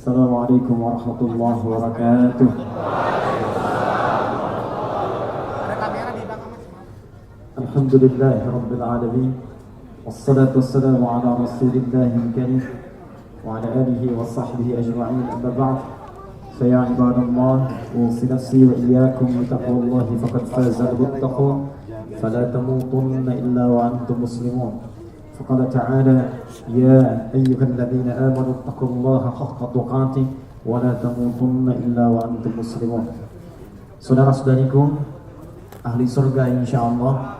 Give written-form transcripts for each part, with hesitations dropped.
Assalamualaikum warahmatullahi wabarakatuh. Alhamdulillahi rabbil alamin. Wassalatu wassalamu ala rasulillahil karim wa ala alihi wa sahbihi ajma'in. Amma ba'd. Fa ya ibadallah, usi nafsi wa iyyakum bi taqwallahi faqad faza al-muttaqun. Fala tamutunna illa wa antum muslimun. فقال تعالى يا أيها الذين آمنوا اتقوا الله حق تقاته ولا تموتن إلا وأنتم مسلمون. Saudara-saudariku ahli surga insyaallah,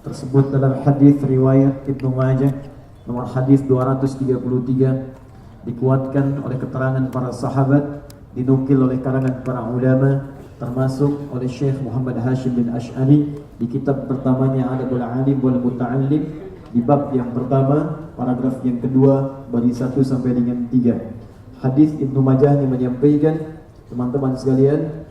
tersebut dalam hadis riwayat Ibnu Majah nomor hadis 233, dikuatkan oleh keterangan para sahabat, dinukil oleh karangan para ulama, termasuk oleh Syekh Muhammad Hashim bin Ash'ari di kitab pertamanya Adabul Alim wal Muta'allim, di bab yang pertama, paragraf yang kedua, baris 1 sampai dengan 3. Hadis Ibnu Majah yang menyampaikan, teman-teman sekalian,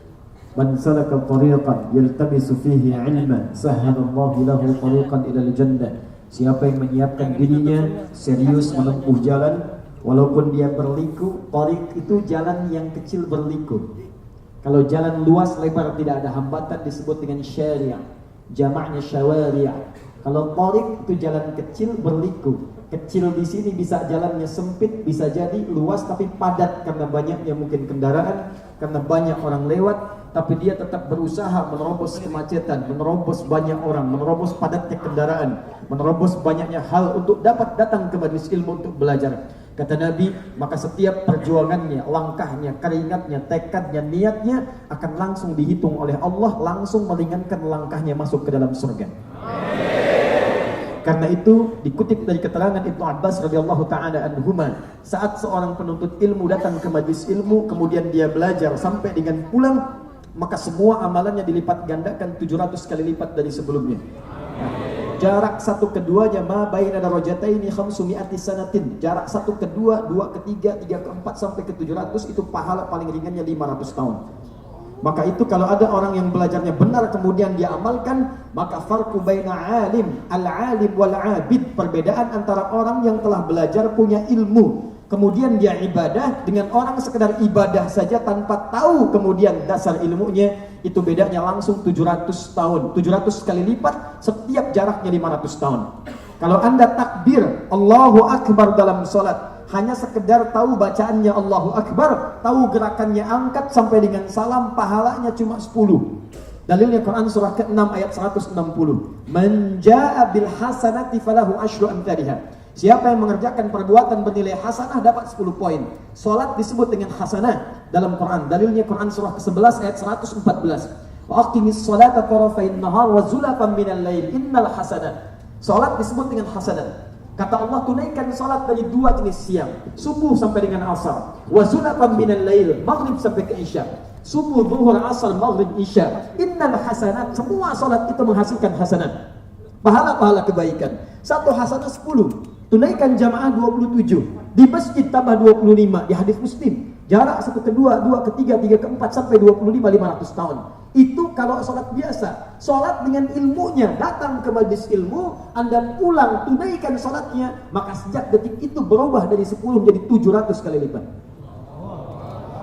man salaka tariqan yaltamisu fihi ilman sahhalallahu lahu tariqan ilal jannah. Siapa yang menyiapkan dirinya serius menempuh jalan, walaupun dia berliku, tariq itu jalan yang kecil berliku. Kalau jalan luas lebar tidak ada hambatan disebut dengan syariah, jamaknya syawariah. Kalau tariq itu jalan kecil berliku. Kecil di sini bisa jalannya sempit, bisa jadi luas tapi padat karena banyaknya mungkin kendaraan, karena banyak orang lewat, tapi dia tetap berusaha menerobos kemacetan, menerobos banyak orang, menerobos padatnya kendaraan, menerobos banyaknya hal untuk dapat datang ke majelis ilmu untuk belajar. Kata Nabi, maka setiap perjuangannya, langkahnya, keringatnya, tekadnya, niatnya akan langsung dihitung oleh Allah, langsung meringankan langkahnya masuk ke dalam surga. Karena itu dikutip dari keterangan Ibnu Abbas radhiyallahu taala anhuma, saat seorang penuntut ilmu datang ke majelis ilmu kemudian dia belajar sampai dengan pulang, maka semua amalannya dilipat gandakan 700 kali lipat dari sebelumnya. Jarak satu keduanya ma baina darajataini 500 sanatin. Jarak satu kedua, dua ketiga, tiga keempat sampai ke 700 itu pahala paling ringannya 500 tahun. Maka itu kalau ada orang yang belajarnya benar kemudian dia amalkan, maka farqu baina alim, al-alim wal abid, perbedaan antara orang yang telah belajar punya ilmu kemudian dia ibadah dengan orang sekedar ibadah saja tanpa tahu kemudian dasar ilmunya, itu bedanya langsung 700 tahun, 700 kali lipat, setiap jaraknya 500 tahun. Kalau Anda takbir Allahu Akbar dalam salat, hanya sekedar tahu bacaannya Allahu Akbar, tahu gerakannya angkat sampai dengan salam, pahalanya cuma 10. Dalilnya Quran surah ke-6 ayat 160. Man jaa bil hasanati falahu asyru amsalihha. Siapa yang mengerjakan perbuatan bernilai hasanah dapat 10 poin. Salat disebut dengan hasanah dalam Quran. Dalilnya Quran surah ke-11 ayat 114. Wa aqimis salata tarafayn nahar wa zulafan minal lail innal hasanah. Salat disebut dengan hasanah. Kata Allah, tunaikan salat dari dua jenis siang, subuh sampai dengan asar. Wa zulafan minal lail, maghrib sampai ke isya. Subuh, zuhur, asar, maghrib, isya. Innal hasanat, semua salat itu menghasilkan hasanat. Pahala-pahala kebaikan. Satu hasanah 10. Tunaikan jamaah 27, di masjid tambah 25, di hadis Muslim. Jarak satu kedua, dua ketiga, tiga keempat sampai 25 500 tahun. Itu kalau sholat biasa. Sholat dengan ilmunya, datang ke majlis ilmu, Anda pulang tunaikan sholatnya, maka sejak detik itu berubah dari 10 menjadi 700 kali lipat.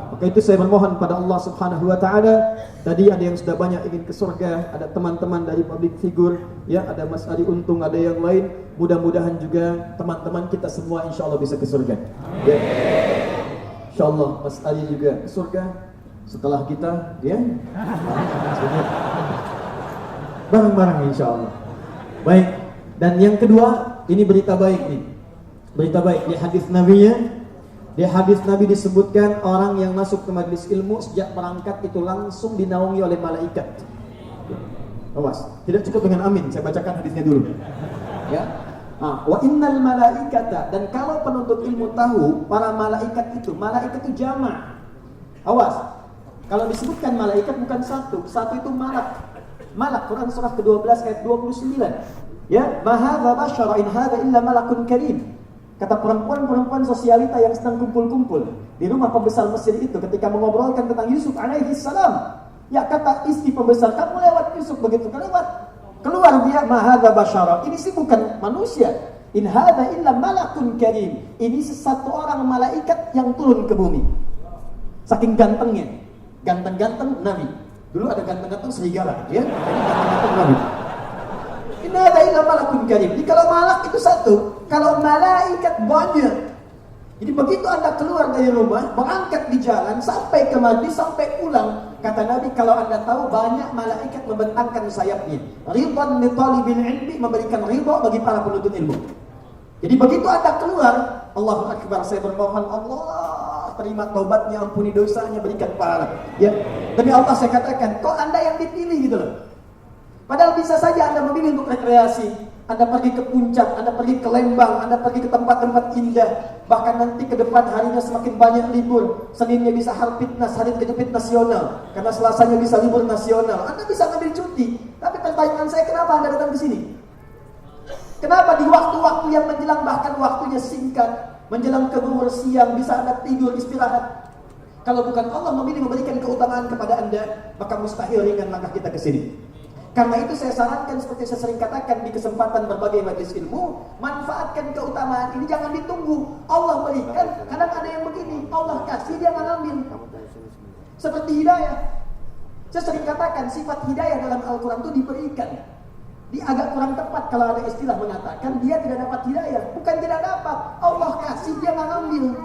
Maka itu saya memohon pada Allah Subhanahu wa taala. Tadi ada yang sudah banyak ingin ke surga, ada teman-teman dari public figure, ya, ada Mas Ari Untung, ada yang lain. Mudah-mudahan juga teman-teman kita semua insyaallah bisa ke surga. Ya. Insyaallah Mas Ari juga ke surga setelah kita, ya. Bareng-bareng insyaallah. Baik. Dan yang kedua, ini berita baik nih. Berita baik di hadis Nabi-nya. Di hadis Nabi disebutkan orang yang masuk ke majelis ilmu sejak berangkat itu langsung dinaungi oleh malaikat. Awas, tidak cukup dengan amin, saya bacakan hadisnya dulu. Ya. Wa innal malaikata, dan kalau penuntut ilmu tahu, para malaikat itu jamak. Awas. Kalau disebutkan malaikat bukan satu itu malak. Malak, Quran surah ke-12 ayat 29. Ya, ma hadza basyara in hadza illa malakun karim. Kata perempuan-perempuan sosialita yang sedang kumpul-kumpul di rumah pembesar Mesir itu ketika mengobrolkan tentang Yusuf alaihi salam. Ya, kata istri pembesar, kamu lewat Yusuf begitu, keluar dia, ma hadza basyara. Ini sih bukan manusia. In hadza illa malakun karim. Ini satu orang malaikat yang turun ke bumi. Saking gantengnya. Ganteng-ganteng Nabi. Dulu ada ganteng-ganteng serigala, ya. Ganteng-ganteng Nabi. In hadza illa malakun karim. Jadi kalau malak itu satu, kalau malaikat banyak. Jadi begitu Anda keluar dari rumah, berangkat di jalan sampai ke majlis, sampai pulang, kata Nabi, kalau Anda tahu banyak malaikat membentangkan sayapnya. Ridwan li talibil ilmi, memberikan ridha bagi para penuntut ilmu. Jadi begitu Anda keluar, Allahu Akbar, saya bermohon Allah terima taubatnya, ampuni dosanya, berikan pahala. Ya, demi Allah saya katakan, kok Anda yang dipilih gitu loh. Padahal bisa saja Anda memilih untuk rekreasi. Anda pergi ke puncak, Anda pergi ke Lembang, Anda pergi ke tempat-tempat indah. Bahkan nanti ke depan harinya semakin banyak libur. Seninnya bisa Harpitnas, hari kejepit nasional. Karena Selasanya bisa libur nasional. Anda bisa ambil cuti. Tapi pertanyaan saya, kenapa Anda datang ke sini? Kenapa di waktu-waktu yang menjelang, bahkan waktunya singkat, menjelang ke zuhur siang, bisa Anda tidur, istirahat? Kalau bukan Allah memilih memberikan keutamaan kepada Anda, maka mustahil ringan langkah kita ke sini. Karena itu saya sarankan, seperti saya sering katakan di kesempatan berbagai majelis ilmu, manfaatkan keutamaan ini, jangan ditunggu. Allah berikan, kadang ada yang begini, Allah kasih, dia mengambil. Seperti hidayah. Saya sering katakan, sifat hidayah dalam Al-Quran itu diberikan. Dia agak kurang tepat kalau ada istilah mengatakan dia tidak dapat hidayah. Bukan tidak dapat, Allah kasih, dia mengambil.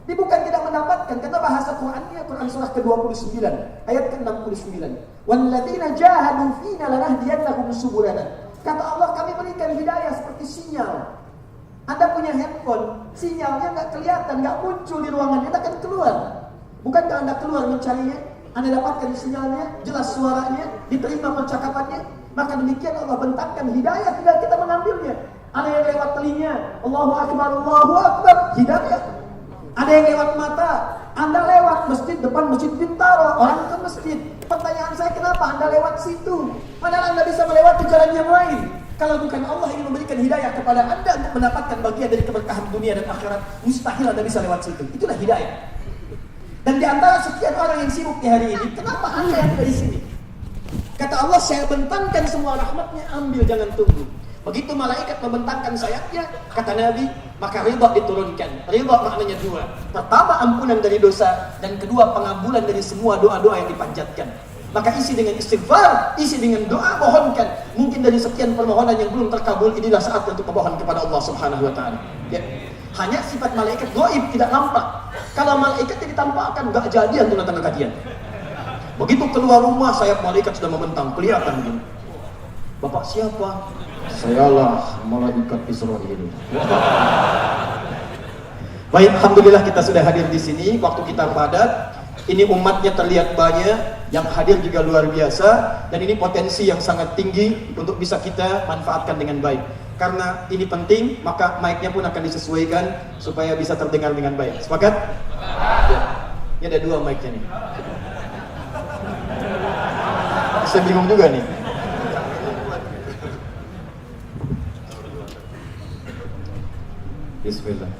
Dia bukan tidak mendapatkan, kata bahasa Qurannya, Quran surah ke-29 ayat ke-69. Walladzina jahadu fina lanahdiyannahum subulana. Kata Allah, kami berikan hidayah seperti sinyal. Anda punya handphone, sinyalnya nggak kelihatan, nggak muncul di ruangan, Anda akan keluar. Bukankah Anda keluar mencarinya? Anda dapatkan sinyalnya, jelas suaranya, diterima percakapannya. Maka demikian Allah bentangkan hidayah, tinggal kita mengambilnya. Ada yang lewat telinga, Allahu Akbar, hidayah. Ada yang lewat mata, Anda lewat masjid, depan masjid Bintaro, orang ke masjid. Pertanyaan saya, kenapa Anda lewat situ? Padahal Anda bisa melewati jalan yang lain. Kalau bukan Allah ingin memberikan hidayah kepada Anda untuk mendapatkan bagian dari keberkahan dunia dan akhirat, mustahil Anda bisa lewat situ. Itulah hidayah. Dan di antara sekian orang yang sibuk di hari ini, kenapa Anda yang ada di sini? Kata Allah, saya bentangkan semua rahmatnya, ambil, jangan tunggu. Begitu malaikat membentangkan sayapnya, kata Nabi, maka ridha diturunkan. Ridha maknanya dua. Pertama, ampunan dari dosa, dan kedua, pengabulan dari semua doa-doa yang dipanjatkan. Maka isi dengan istighfar, isi dengan doa, mohonkan. Mungkin dari sekian permohonan yang belum terkabul, inilah saat untuk memohon kepada Allah Subhanahu wa taala. Ya. Hanya sifat malaikat gaib, tidak nampak. Kalau malaikat ditampakkan, enggak jadi untuk datang ke kajian. Begitu keluar rumah, sayap malaikat sudah membentang, kelihatan begini. Bapak siapa? Sayalah malaikat Israil. Baik, alhamdulillah kita sudah hadir di sini. Waktu kita padat. Ini umatnya terlihat banyak, yang hadir juga luar biasa, dan ini potensi yang sangat tinggi untuk bisa kita manfaatkan dengan baik. Karena ini penting, maka mic-nya pun akan disesuaikan supaya bisa terdengar dengan baik. Sepakat? Ya. Ini ada dua mic-nya nih. Saya bingung juga nih. Bismillah.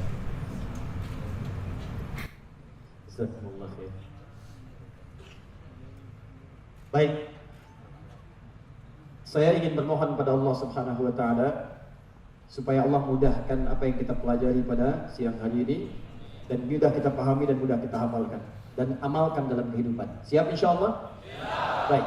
Jazakumullah khair. Baik. Saya ingin bermohon pada Allah Subhanahu wa taala supaya Allah mudahkan apa yang kita pelajari pada siang hari ini dan mudah kita pahami dan mudah kita hafalkan dan amalkan dalam kehidupan. Siap insyaallah? Siap. Baik.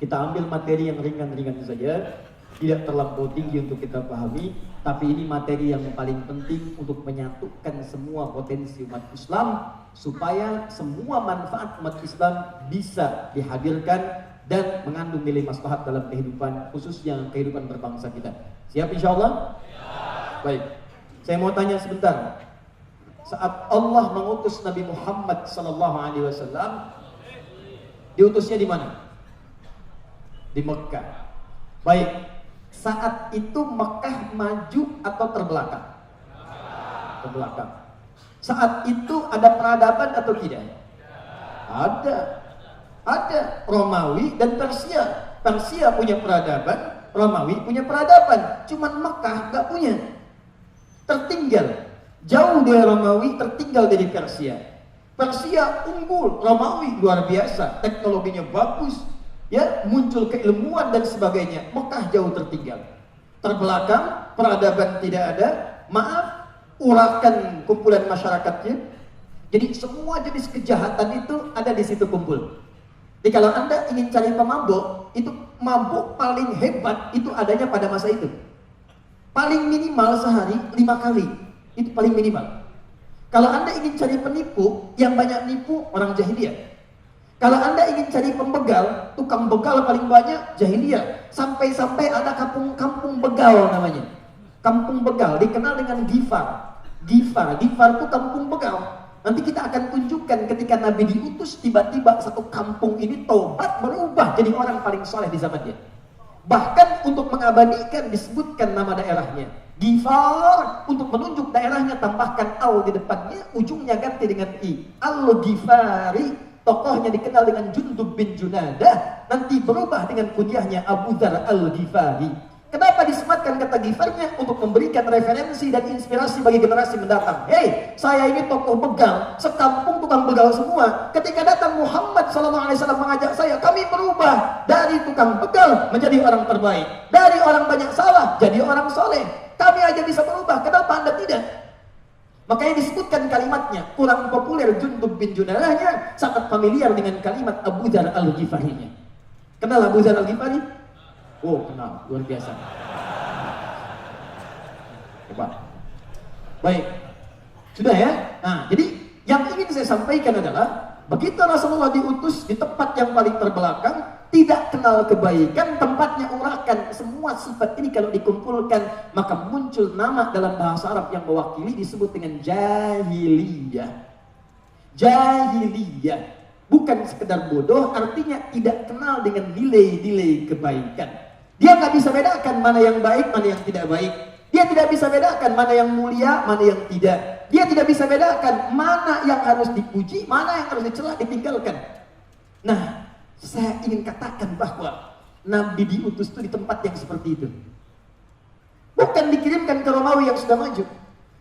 Kita ambil materi yang ringan-ringan saja. Tidak terlampau tinggi untuk kita pahami, tapi ini materi yang paling penting untuk menyatukan semua potensi umat Islam supaya semua manfaat umat Islam bisa dihadirkan dan mengandung nilai maslahat dalam kehidupan, khususnya kehidupan berbangsa kita. Siap insyaallah? Siap. Baik. Saya mau tanya sebentar. Saat Allah mengutus Nabi Muhammad SAW, diutusnya di mana? Di Mekah. Baik. Saat itu Mekah maju atau terbelakang? Terbelakang. Saat itu ada peradaban atau tidak? Ada. Ada Romawi dan Persia. Persia punya peradaban, Romawi punya peradaban. Cuman Mekah nggak punya. Tertinggal. Jauh dari Romawi, tertinggal dari Persia. Persia unggul, Romawi luar biasa, teknologinya bagus. Ya, muncul keilmuan dan sebagainya. Mekah jauh tertinggal. terbelakang, peradaban tidak ada, maaf, urakan kumpulan masyarakatnya. Jadi semua jenis kejahatan itu ada di situ kumpul. Jadi kalau Anda ingin cari pemabuk, itu mabuk paling hebat itu adanya pada masa itu. Paling minimal sehari 5 kali, itu paling minimal. Kalau Anda ingin cari penipu, yang banyak nipu orang jahiliyah. Kalau Anda ingin cari pembegal, tukang begal paling banyak jahiliyah. Sampai-sampai ada kampung begal namanya. Kampung begal dikenal dengan Gifar. Gifar itu kampung begal. Nanti kita akan tunjukkan ketika Nabi diutus, tiba-tiba satu kampung ini tobat berubah jadi orang paling soleh di zamannya. Bahkan untuk mengabadikan disebutkan nama daerahnya. Gifar, untuk menunjuk daerahnya tambahkan al di depannya, ujungnya ganti dengan i. Al-Ghifari, tokohnya dikenal dengan Jundub bin Junadah, nanti berubah dengan kunyahnya Abu Dzar Al-Ghifari. Kenapa disematkan kata Ghifarnya? Untuk memberikan referensi dan inspirasi bagi generasi mendatang. Hei, saya ini tokoh begal, sekampung tukang begal semua. Ketika datang Muhammad SAW mengajak saya, kami berubah dari tukang begal menjadi orang terbaik, dari orang banyak salah jadi orang soleh. Kami aja bisa berubah, kenapa Anda tidak? Makanya disebutkan kalimatnya, kurang populer Jundub bin Junadahnya, sangat familiar dengan kalimat Abu Dzar Al-Ghifarinya. Kenal Abu Dzar Al-Ghifari? Oh, kenal, luar biasa. Hebat. Baik, sudah ya. Nah, jadi yang ingin saya sampaikan adalah begitu Rasulullah diutus di tempat yang paling terbelakang, tidak kenal kebaikan, tempatnya urakan. Semua sifat ini kalau dikumpulkan, maka muncul nama dalam bahasa Arab yang mewakili, disebut dengan jahiliyah. Jahiliyah bukan sekedar bodoh, artinya tidak kenal dengan nilai-nilai kebaikan. Dia nggak bisa bedakan mana yang baik, mana yang tidak baik. Dia tidak bisa bedakan mana yang mulia, mana yang tidak. Dia tidak bisa bedakan mana yang harus dipuji, mana yang harus dicela, ditinggalkan. Nah, saya ingin katakan bahwa Nabi diutus itu di tempat yang seperti itu. Bukan dikirimkan ke Romawi yang sudah maju,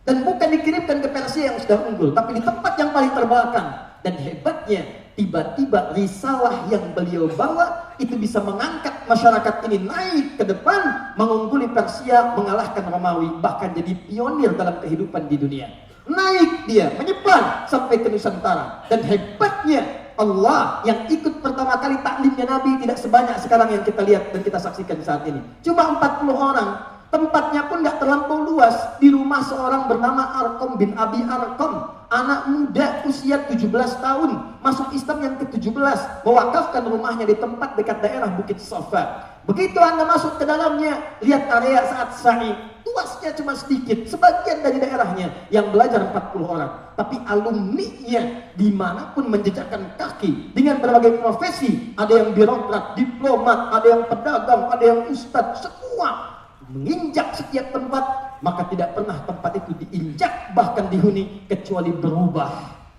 dan bukan dikirimkan ke Persia yang sudah unggul, tapi di tempat yang paling terbelakang. Dan hebatnya, tiba-tiba risalah yang beliau bawa itu bisa mengangkat masyarakat ini naik ke depan, mengungguli Persia, mengalahkan Romawi, bahkan jadi pionir dalam kehidupan di dunia. Naik dia, menyebar sampai ke Nusantara. Dan hebatnya, Allah yang ikut pertama kali taklimnya Nabi tidak sebanyak sekarang yang kita lihat dan kita saksikan saat ini. Cuma 40 orang. Tempatnya pun gak terlampau luas. Di rumah seorang bernama Arqam bin Abi Arqam, anak muda usia 17 tahun, masuk Islam yang ke-17, mewakafkan rumahnya di tempat dekat daerah Bukit Safa. Begitu Anda masuk ke dalamnya, lihat area saat sa'i, luasnya cuma sedikit, sebagian dari daerahnya yang belajar 40 orang. Tapi alumninya dimanapun menjejakkan kaki dengan berbagai profesi, ada yang birokrat, diplomat, ada yang pedagang, ada yang ustadz, semua menginjak setiap tempat, maka tidak pernah tempat itu diinjak bahkan dihuni kecuali berubah.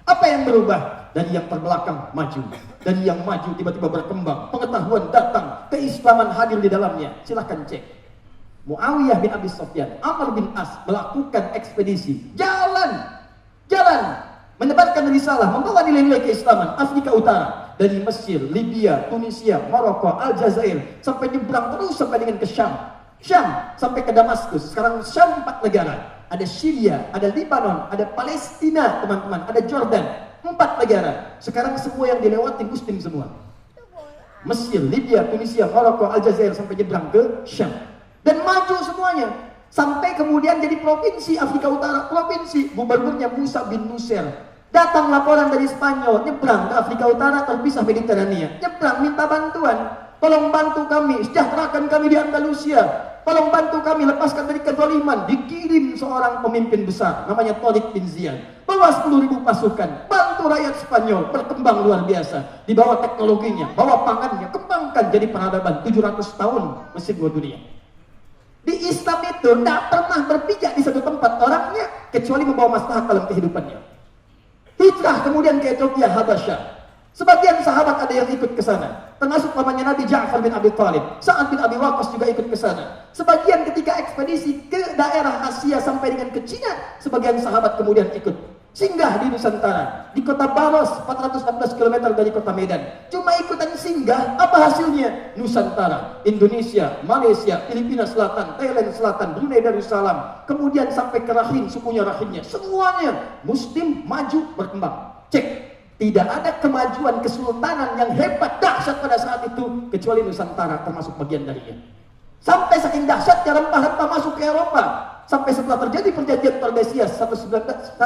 Apa yang berubah? Dari yang terbelakang maju, dari yang maju tiba-tiba berkembang, pengetahuan datang, keislaman hadir di dalamnya. Silahkan cek. Muawiyah bin Abi Sufyan, Amr bin As melakukan ekspedisi, jalan menyebarkan risalah, membawa nilai-nilai keislaman Afrika Utara, dari Mesir, Libya, Tunisia, Maroko, Aljazair, sampai nyebrang terus sampai dengan ke Syam sampai ke Damaskus. Sekarang Syam 4 negara. Ada Syria, ada Libanon, ada Palestina, teman-teman, ada Jordan. 4 negara. Sekarang semua yang dilewati muslim semua. Mesir, Libya, Tunisia, Maroko, Aljazair, sampai nyebrang ke Syam. Dan maju semuanya. Sampai kemudian jadi provinsi Afrika Utara. Provinsi, gubernurnya Musa bin Nusair. Datang laporan dari Spanyol, nyebrang ke Afrika Utara, terpisah Mediterania. Nyebrang, minta bantuan. Tolong bantu kami, sejahterakan kami di Andalusia. Tolong bantu kami, lepaskan dari kezaliman. Dikirim seorang pemimpin besar, namanya Tariq bin Ziyad. Bawa 10.000 pasukan, bantu rakyat Spanyol, berkembang luar biasa. Dibawa teknologinya, bawa pangannya, kembangkan jadi peradaban. 700 tahun Mesir dua dunia. Di Islam itu tidak pernah berpijak di satu tempat orangnya, kecuali membawa maslahat dalam kehidupannya. Hijrah kemudian ke Ethiopia, Habasyah. Sebagian sahabat ada yang ikut ke sana, termasuk pamannya Nabi Ja'far bin Abi Thalib, Sa'ad bin Abi Waqqas juga ikut ke sana. Sebagian ketika ekspedisi ke daerah Asia sampai dengan ke Cina, sebagian sahabat kemudian ikut. Singgah di Nusantara, di kota Baros, 414 km dari kota Medan. Cuma ikutan singgah, apa hasilnya? Nusantara, Indonesia, Malaysia, Filipina Selatan, Thailand Selatan, Brunei Darussalam, kemudian sampai ke rahim, sukunya rahimnya, semuanya Muslim maju berkembang. Cek, tidak ada kemajuan kesultanan yang hebat dahsyat pada saat itu kecuali Nusantara termasuk bagian darinya. Sampai saking dahsyatnya rempah-rempah masuk ke Eropa. Sampai setelah terjadi perjanjian Tordesillas 1494,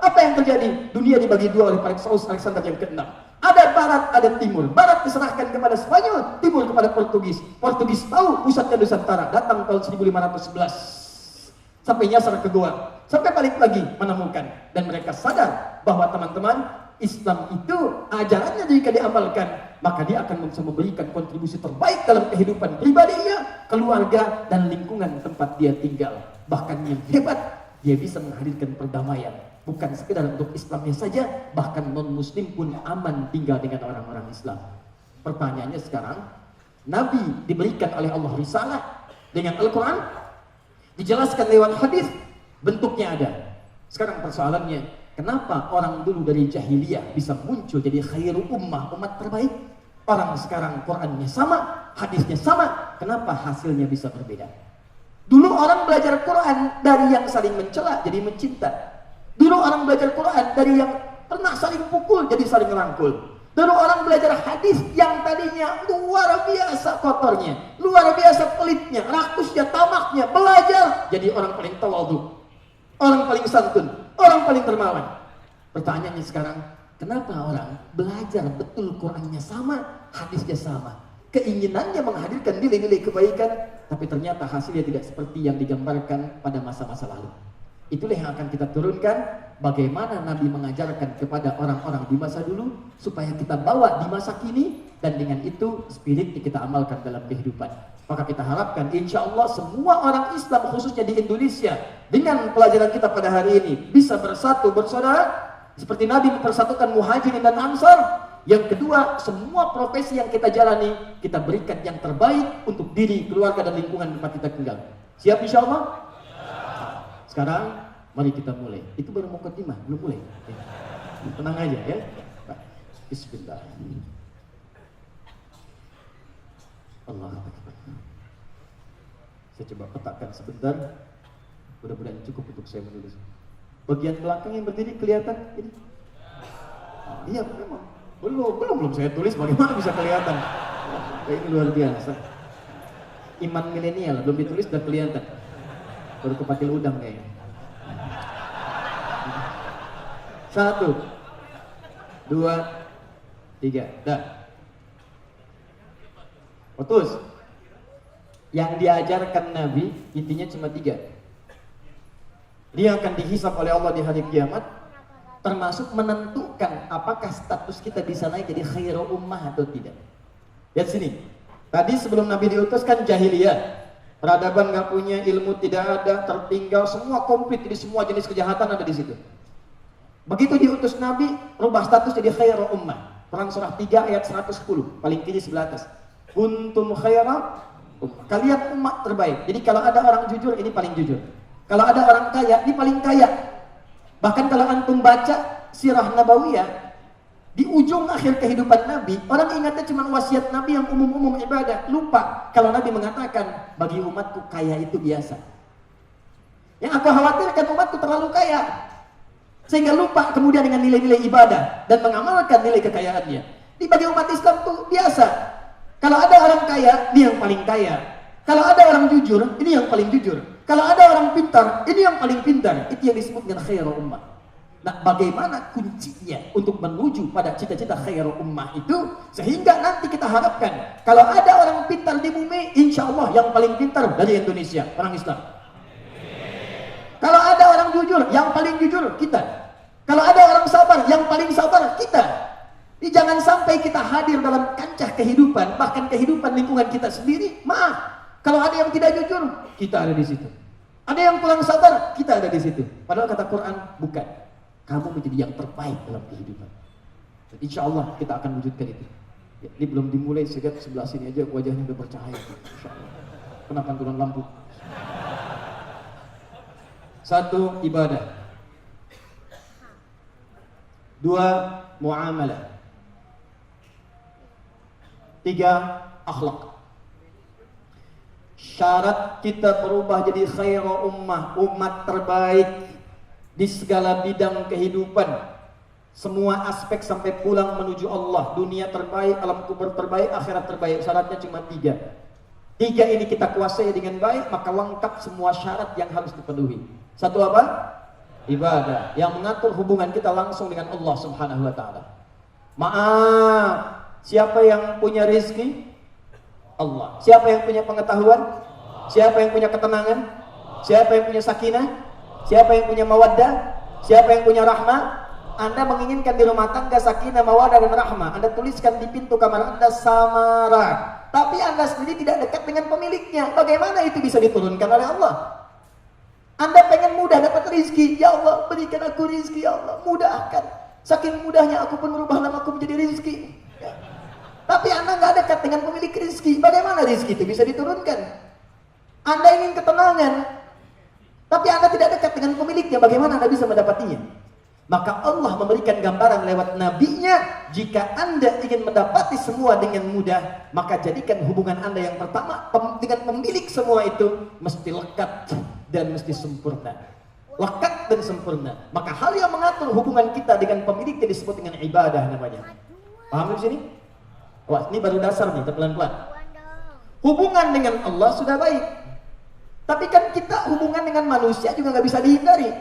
apa yang terjadi? Dunia dibagi dua oleh Paus Alexander yang ke-6. Ada barat, ada timur. Barat diserahkan kepada Spanyol, timur kepada Portugis. Portugis tahu pusatnya Nusantara, datang tahun 1511. Sampai nyasar ke Goa. Sampai balik lagi menemukan. Dan mereka sadar bahwa teman-teman, Islam itu ajarannya jika diamalkan, maka dia akan bisa memberikan kontribusi terbaik dalam kehidupan pribadinya, keluarga, dan lingkungan tempat dia tinggal. Bahkan yang hebat, dia bisa menghadirkan perdamaian. Bukan sekedar untuk Islamnya saja, bahkan non-Muslim pun aman tinggal dengan orang-orang Islam. Pertanyaannya sekarang, Nabi diberikan oleh Allah risalah dengan Al-Quran, dijelaskan lewat hadis, bentuknya ada. Sekarang persoalannya, kenapa orang dulu dari jahiliyah bisa muncul jadi khairu ummah, umat terbaik? Orang sekarang Qurannya sama, hadisnya sama, kenapa hasilnya bisa berbeda? Dulu orang belajar Quran dari yang saling mencela jadi mencinta. Dulu orang belajar Quran dari yang pernah saling pukul jadi saling merangkul. Dulu orang belajar hadis yang tadinya luar biasa kotornya, luar biasa pelitnya, rakusnya, tamaknya, belajar jadi orang paling tawadhu, orang paling santun, orang paling dermawan. Pertanyaannya sekarang, kenapa orang belajar betul Qurannya sama, hadisnya sama, keinginannya menghadirkan nilai-nilai kebaikan, tapi ternyata hasilnya tidak seperti yang digambarkan pada masa-masa lalu. Itulah yang akan kita turunkan, bagaimana Nabi mengajarkan kepada orang-orang di masa dulu, supaya kita bawa di masa kini, dan dengan itu spirit kita amalkan dalam kehidupan. Maka kita harapkan insya Allah semua orang Islam khususnya di Indonesia, dengan pelajaran kita pada hari ini, bisa bersatu bersaudara, seperti Nabi mempersatukan Muhajirin dan Ansar. Yang kedua, semua profesi yang kita jalani, kita berikan yang terbaik untuk diri, keluarga, dan lingkungan tempat kita tinggal. Siap insya Allah? Sekarang mari kita mulai. Itu baru mukadimah, belum mulai. Tenang aja ya. Bismillah. Allah Akbar. Saya coba petakkan sebentar. Mudah-mudahan cukup untuk saya menulis. Bagian belakang yang berdiri kelihatan ini? Iya memang. Belum saya tulis, bagaimana bisa kelihatan? Ini luar biasa. Iman milenial belum ditulis dan kelihatan. Baru kepatil udang kayaknya. 1, 2, 3, dah. Putus. Yang diajarkan Nabi intinya cuma 3. Dia akan dihisab oleh Allah di hari kiamat, termasuk menentukan apakah status kita bisa naik jadi khairu ummah atau tidak. Lihat sini. Tadi sebelum Nabi diutus kan jahiliyah. Peradaban nggak punya, ilmu tidak ada, tertinggal, semua komplit, jadi semua jenis kejahatan ada di situ. Begitu diutus Nabi, rubah status jadi khairu ummah. Quran surah 3 ayat 110, paling kiri sebelah atas. Kuntum khaira, kalian umat terbaik. Jadi kalau ada orang jujur, ini paling jujur. Kalau ada orang kaya, ini paling kaya. Bahkan kalau antum baca sirah nabawiyah, di ujung akhir kehidupan Nabi, orang ingatnya cuma wasiat Nabi yang umum-umum ibadah. Lupa kalau Nabi mengatakan, bagi umatku kaya itu biasa. Yang aku khawatirkan umatku terlalu kaya, sehingga lupa kemudian dengan nilai-nilai ibadah dan mengamalkan nilai kekayaannya. Di bagi umat Islam itu biasa. Kalau ada orang kaya, ini yang paling kaya. Kalau ada orang jujur, ini yang paling jujur. Kalau ada orang pintar, ini yang paling pintar. Itu yang disebut dengan khairu ummah. Nah, bagaimana kuncinya untuk menuju pada cita-cita khairu ummah itu, sehingga nanti kita harapkan kalau ada orang pintar di bumi, insya Allah yang paling pintar dari Indonesia, orang Islam. Kalau ada orang jujur, yang paling jujur kita. Kalau ada orang sabar, yang paling sabar kita. Jadi jangan sampai kita hadir dalam kancah kehidupan, bahkan kehidupan lingkungan kita sendiri, maaf, kalau ada yang tidak jujur, kita ada di situ. Ada yang kurang sabar, kita ada di situ. Padahal kata Quran, bukan. Kamu menjadi yang terbaik dalam kehidupan. Dan insya Allah kita akan wujudkan itu. Ya, ini belum dimulai, saya lihat sebelah sini aja wajahnya udah bercahaya. Insya Allah. Kenapa turun lampu? 1, ibadah. 2 muamalah, 3 akhlak. Syarat kita berubah jadi khairu ummah, umat terbaik di segala bidang kehidupan, semua aspek sampai pulang menuju Allah, dunia terbaik, alam kubur terbaik, akhirat terbaik. Syaratnya cuma 3. 3 ini kita kuasai dengan baik, maka lengkap semua syarat yang harus dipenuhi. Satu apa? Ibadah yang mengatur hubungan kita langsung dengan Allah Subhanahu wa taala. Maaf, siapa yang punya rezeki? Allah. Siapa yang punya pengetahuan? Siapa yang punya ketenangan? Siapa yang punya sakinah? Siapa yang punya mawaddah? Siapa yang punya rahmah? Anda menginginkan di rumah tangga sakinah, mawaddah dan rahmah. Anda tuliskan di pintu kamar Anda samara. Tapi Anda sendiri tidak dekat dengan pemiliknya. Bagaimana itu bisa diturunkan oleh Allah? Anda pengen mudah dapat rizki. Ya Allah, berikan aku rizki. Ya Allah, mudahkan. Saking mudahnya aku pun merubah namaku menjadi rizki. Ya. Tapi Anda nggak dekat dengan pemilik rizki. Bagaimana rizki itu bisa diturunkan? Anda ingin ketenangan, tapi Anda tidak dekat dengan pemiliknya. Bagaimana Anda bisa mendapatinya? Maka Allah memberikan gambaran lewat nabinya, jika Anda ingin mendapati semua dengan mudah, maka jadikan hubungan Anda yang pertama dengan pemilik semua itu mesti lekat dan mesti sempurna. Lekat dan sempurna. Maka hal yang mengatur hubungan kita dengan pemiliknya disebut dengan ibadah namanya. Paham di sini? Wah, ini baru dasar nih, pelan-pelan. Hubungan dengan Allah sudah baik. Tapi kan kita hubungan dengan manusia juga nggak bisa dihindari.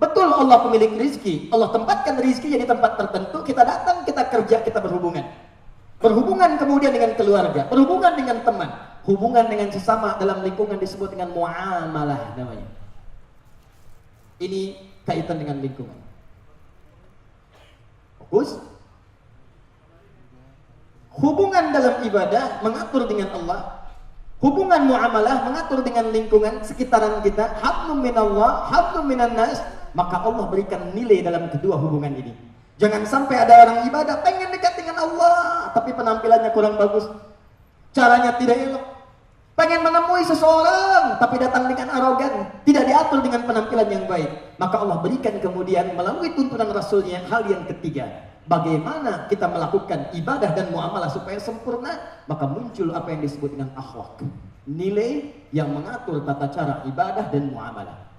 Betul, Allah pemilik rizki, Allah tempatkan rizki jadi tempat tertentu, kita datang, kita kerja, kita berhubungan. Berhubungan kemudian dengan keluarga, berhubungan dengan teman, hubungan dengan sesama dalam lingkungan disebut dengan muamalah namanya. Ini kaitan dengan lingkungan. Fokus. Hubungan dalam ibadah mengatur dengan Allah. Hubungan muamalah mengatur dengan lingkungan sekitaran kita. Hablum minallah, hablum minan nas. Maka Allah berikan nilai dalam kedua hubungan ini. Jangan sampai ada orang ibadah pengen dekat dengan Allah, tapi penampilannya kurang bagus, caranya tidak elok. Pengen menemui seseorang, tapi datang dengan arogan, tidak diatur dengan penampilan yang baik. Maka Allah berikan kemudian melalui tuntunan Rasulnya hal yang ketiga. Bagaimana kita melakukan ibadah dan muamalah supaya sempurna? Maka muncul apa yang disebut dengan akhlak, nilai yang mengatur tata cara ibadah dan muamalah.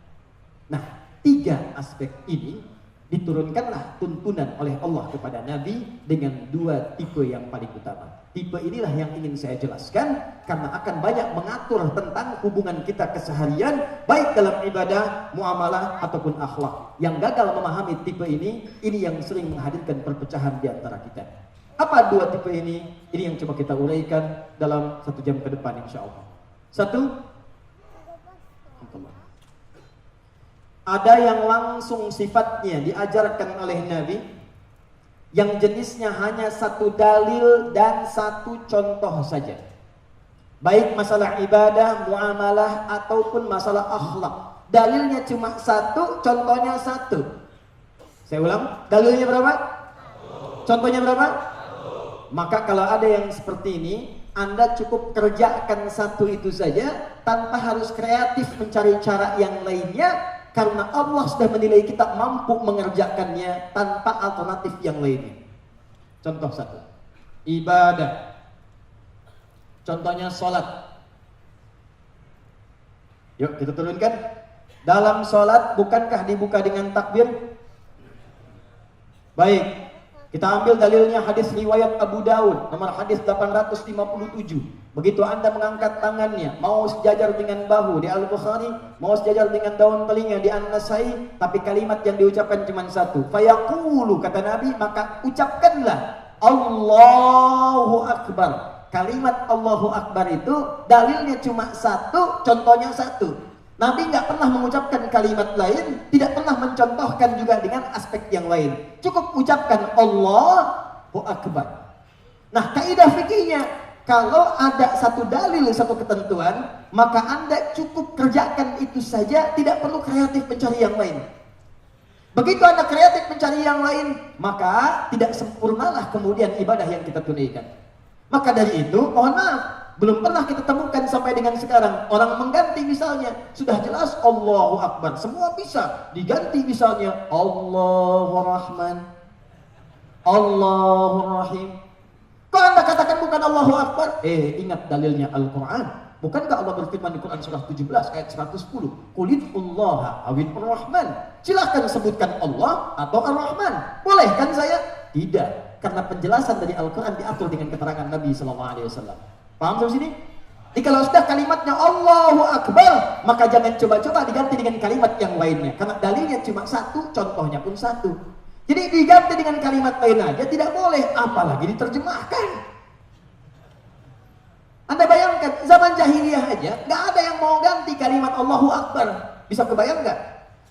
Nah, 3 aspek ini diturunkanlah tuntunan oleh Allah kepada Nabi dengan 2 tipe yang paling utama. Tipe inilah yang ingin saya jelaskan karena akan banyak mengatur tentang hubungan kita keseharian, baik dalam ibadah, muamalah ataupun akhlak. Yang gagal memahami tipe ini yang sering menghadirkan perpecahan di antara kita. Apa 2 tipe ini? Ini yang coba kita uraikan dalam 1 jam ke depan insya Allah. 1, ada yang langsung sifatnya diajarkan oleh Nabi, yang jenisnya hanya 1 dalil dan 1 contoh saja. Baik masalah ibadah, muamalah ataupun masalah akhlak. Dalilnya cuma 1, contohnya 1. Saya ulang, dalilnya berapa? Contohnya berapa? Maka kalau ada yang seperti ini, Anda cukup kerjakan 1 itu saja tanpa harus kreatif mencari cara yang lainnya. Karena Allah sudah menilai kita mampu mengerjakannya tanpa alternatif yang lainnya. Contoh 1, ibadah. Contohnya sholat. Yuk kita turunkan. Dalam sholat bukankah dibuka dengan takbir? Baik, kita ambil dalilnya hadis riwayat Abu Daud nomor hadis 857. Begitu Anda mengangkat tangannya, mau sejajar dengan bahu di Al-Bukhari, mau sejajar dengan daun telinga di An-Nasai, tapi kalimat yang diucapkan cuma 1. Fayaqulu, kata Nabi, maka ucapkanlah Allahu Akbar. Kalimat Allahu Akbar itu dalilnya cuma 1, contohnya 1. Nabi nggak pernah mengucapkan kalimat lain, tidak pernah mencontohkan juga dengan aspek yang lain. Cukup ucapkan Allahu Akbar. Nah, kaidah fikihnya, kalau ada 1 dalil, 1 ketentuan, maka Anda cukup kerjakan itu saja, tidak perlu kreatif mencari yang lain. Begitu Anda kreatif mencari yang lain, maka tidak sempurnalah kemudian ibadah yang kita tunaikan. Maka dari itu, mohon maaf, belum pernah kita temukan sampai dengan sekarang orang mengganti misalnya, sudah jelas Allahu Akbar, semua bisa diganti misalnya Allahu Rahman, Allahur Rahim. Kalau Anda katakan bukan Allahu Akbar, ingat dalilnya Al-Quran. Bukankah Allah berfirman di Quran surah 17 ayat 110? Qulillaha awil Ar-Rahman. Silahkan sebutkan Allah atau Ar-Rahman. Boleh kan saya? Tidak. Karena penjelasan dari Al-Quran diatur dengan keterangan Nabi SAW. Paham sampai sini? Jadi kalau sudah kalimatnya Allahu Akbar, maka jangan coba-coba diganti dengan kalimat yang lainnya. Karena dalilnya cuma satu, contohnya pun satu. Jadi diganti dengan kalimat lain aja tidak boleh, apalagi diterjemahkan. Anda bayangkan, zaman jahiliyah aja nggak ada yang mau ganti kalimat Allahu Akbar. Bisa kebayang nggak?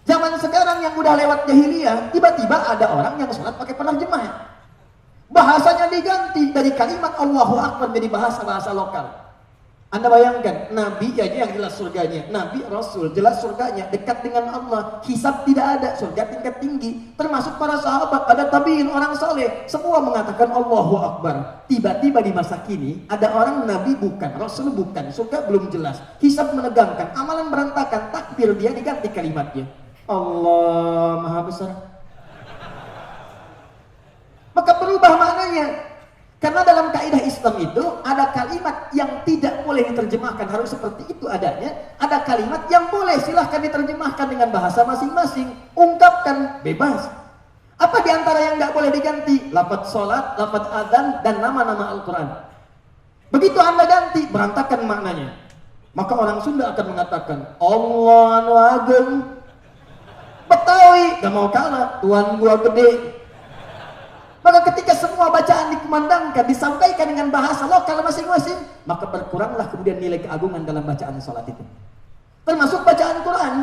Zaman sekarang yang udah lewat jahiliyah, tiba-tiba ada orang yang sholat pakai penerjemah. Bahasanya diganti dari kalimat Allahu Akbar menjadi bahasa-bahasa lokal. Anda bayangkan, Nabi aja yang jelas surganya, Nabi Rasul jelas surganya, dekat dengan Allah, hisab tidak ada, surga tingkat tinggi, termasuk para sahabat, ada tabiin, orang soleh, semua mengatakan Allahu Akbar. Tiba-tiba di masa kini, ada orang Nabi bukan, Rasul bukan, surga belum jelas, hisab menegangkan, amalan berantakan, takbir dia diganti kalimatnya, Allah Maha Besar. Maka berubah maknanya. Karena dalam kaidah Islam itu ada kalimat yang tidak boleh diterjemahkan, harus seperti itu adanya. Ada kalimat yang boleh, silahkan diterjemahkan dengan bahasa masing-masing, ungkapkan bebas. Apa diantara yang nggak boleh diganti? Lafaz sholat, lafaz adzan, dan nama-nama Al-Quran. Begitu Anda ganti, berantakan maknanya. Maka orang Sunda akan mengatakan Allah anu ageng, Betawi gak mau kalah, Tuhan gua gede. Maka ketika semua bacaan dikumandangkan, disampaikan dengan bahasa lokal masing-masing, maka berkuranglah kemudian nilai keagungan dalam bacaan salat itu. Termasuk bacaan Quran.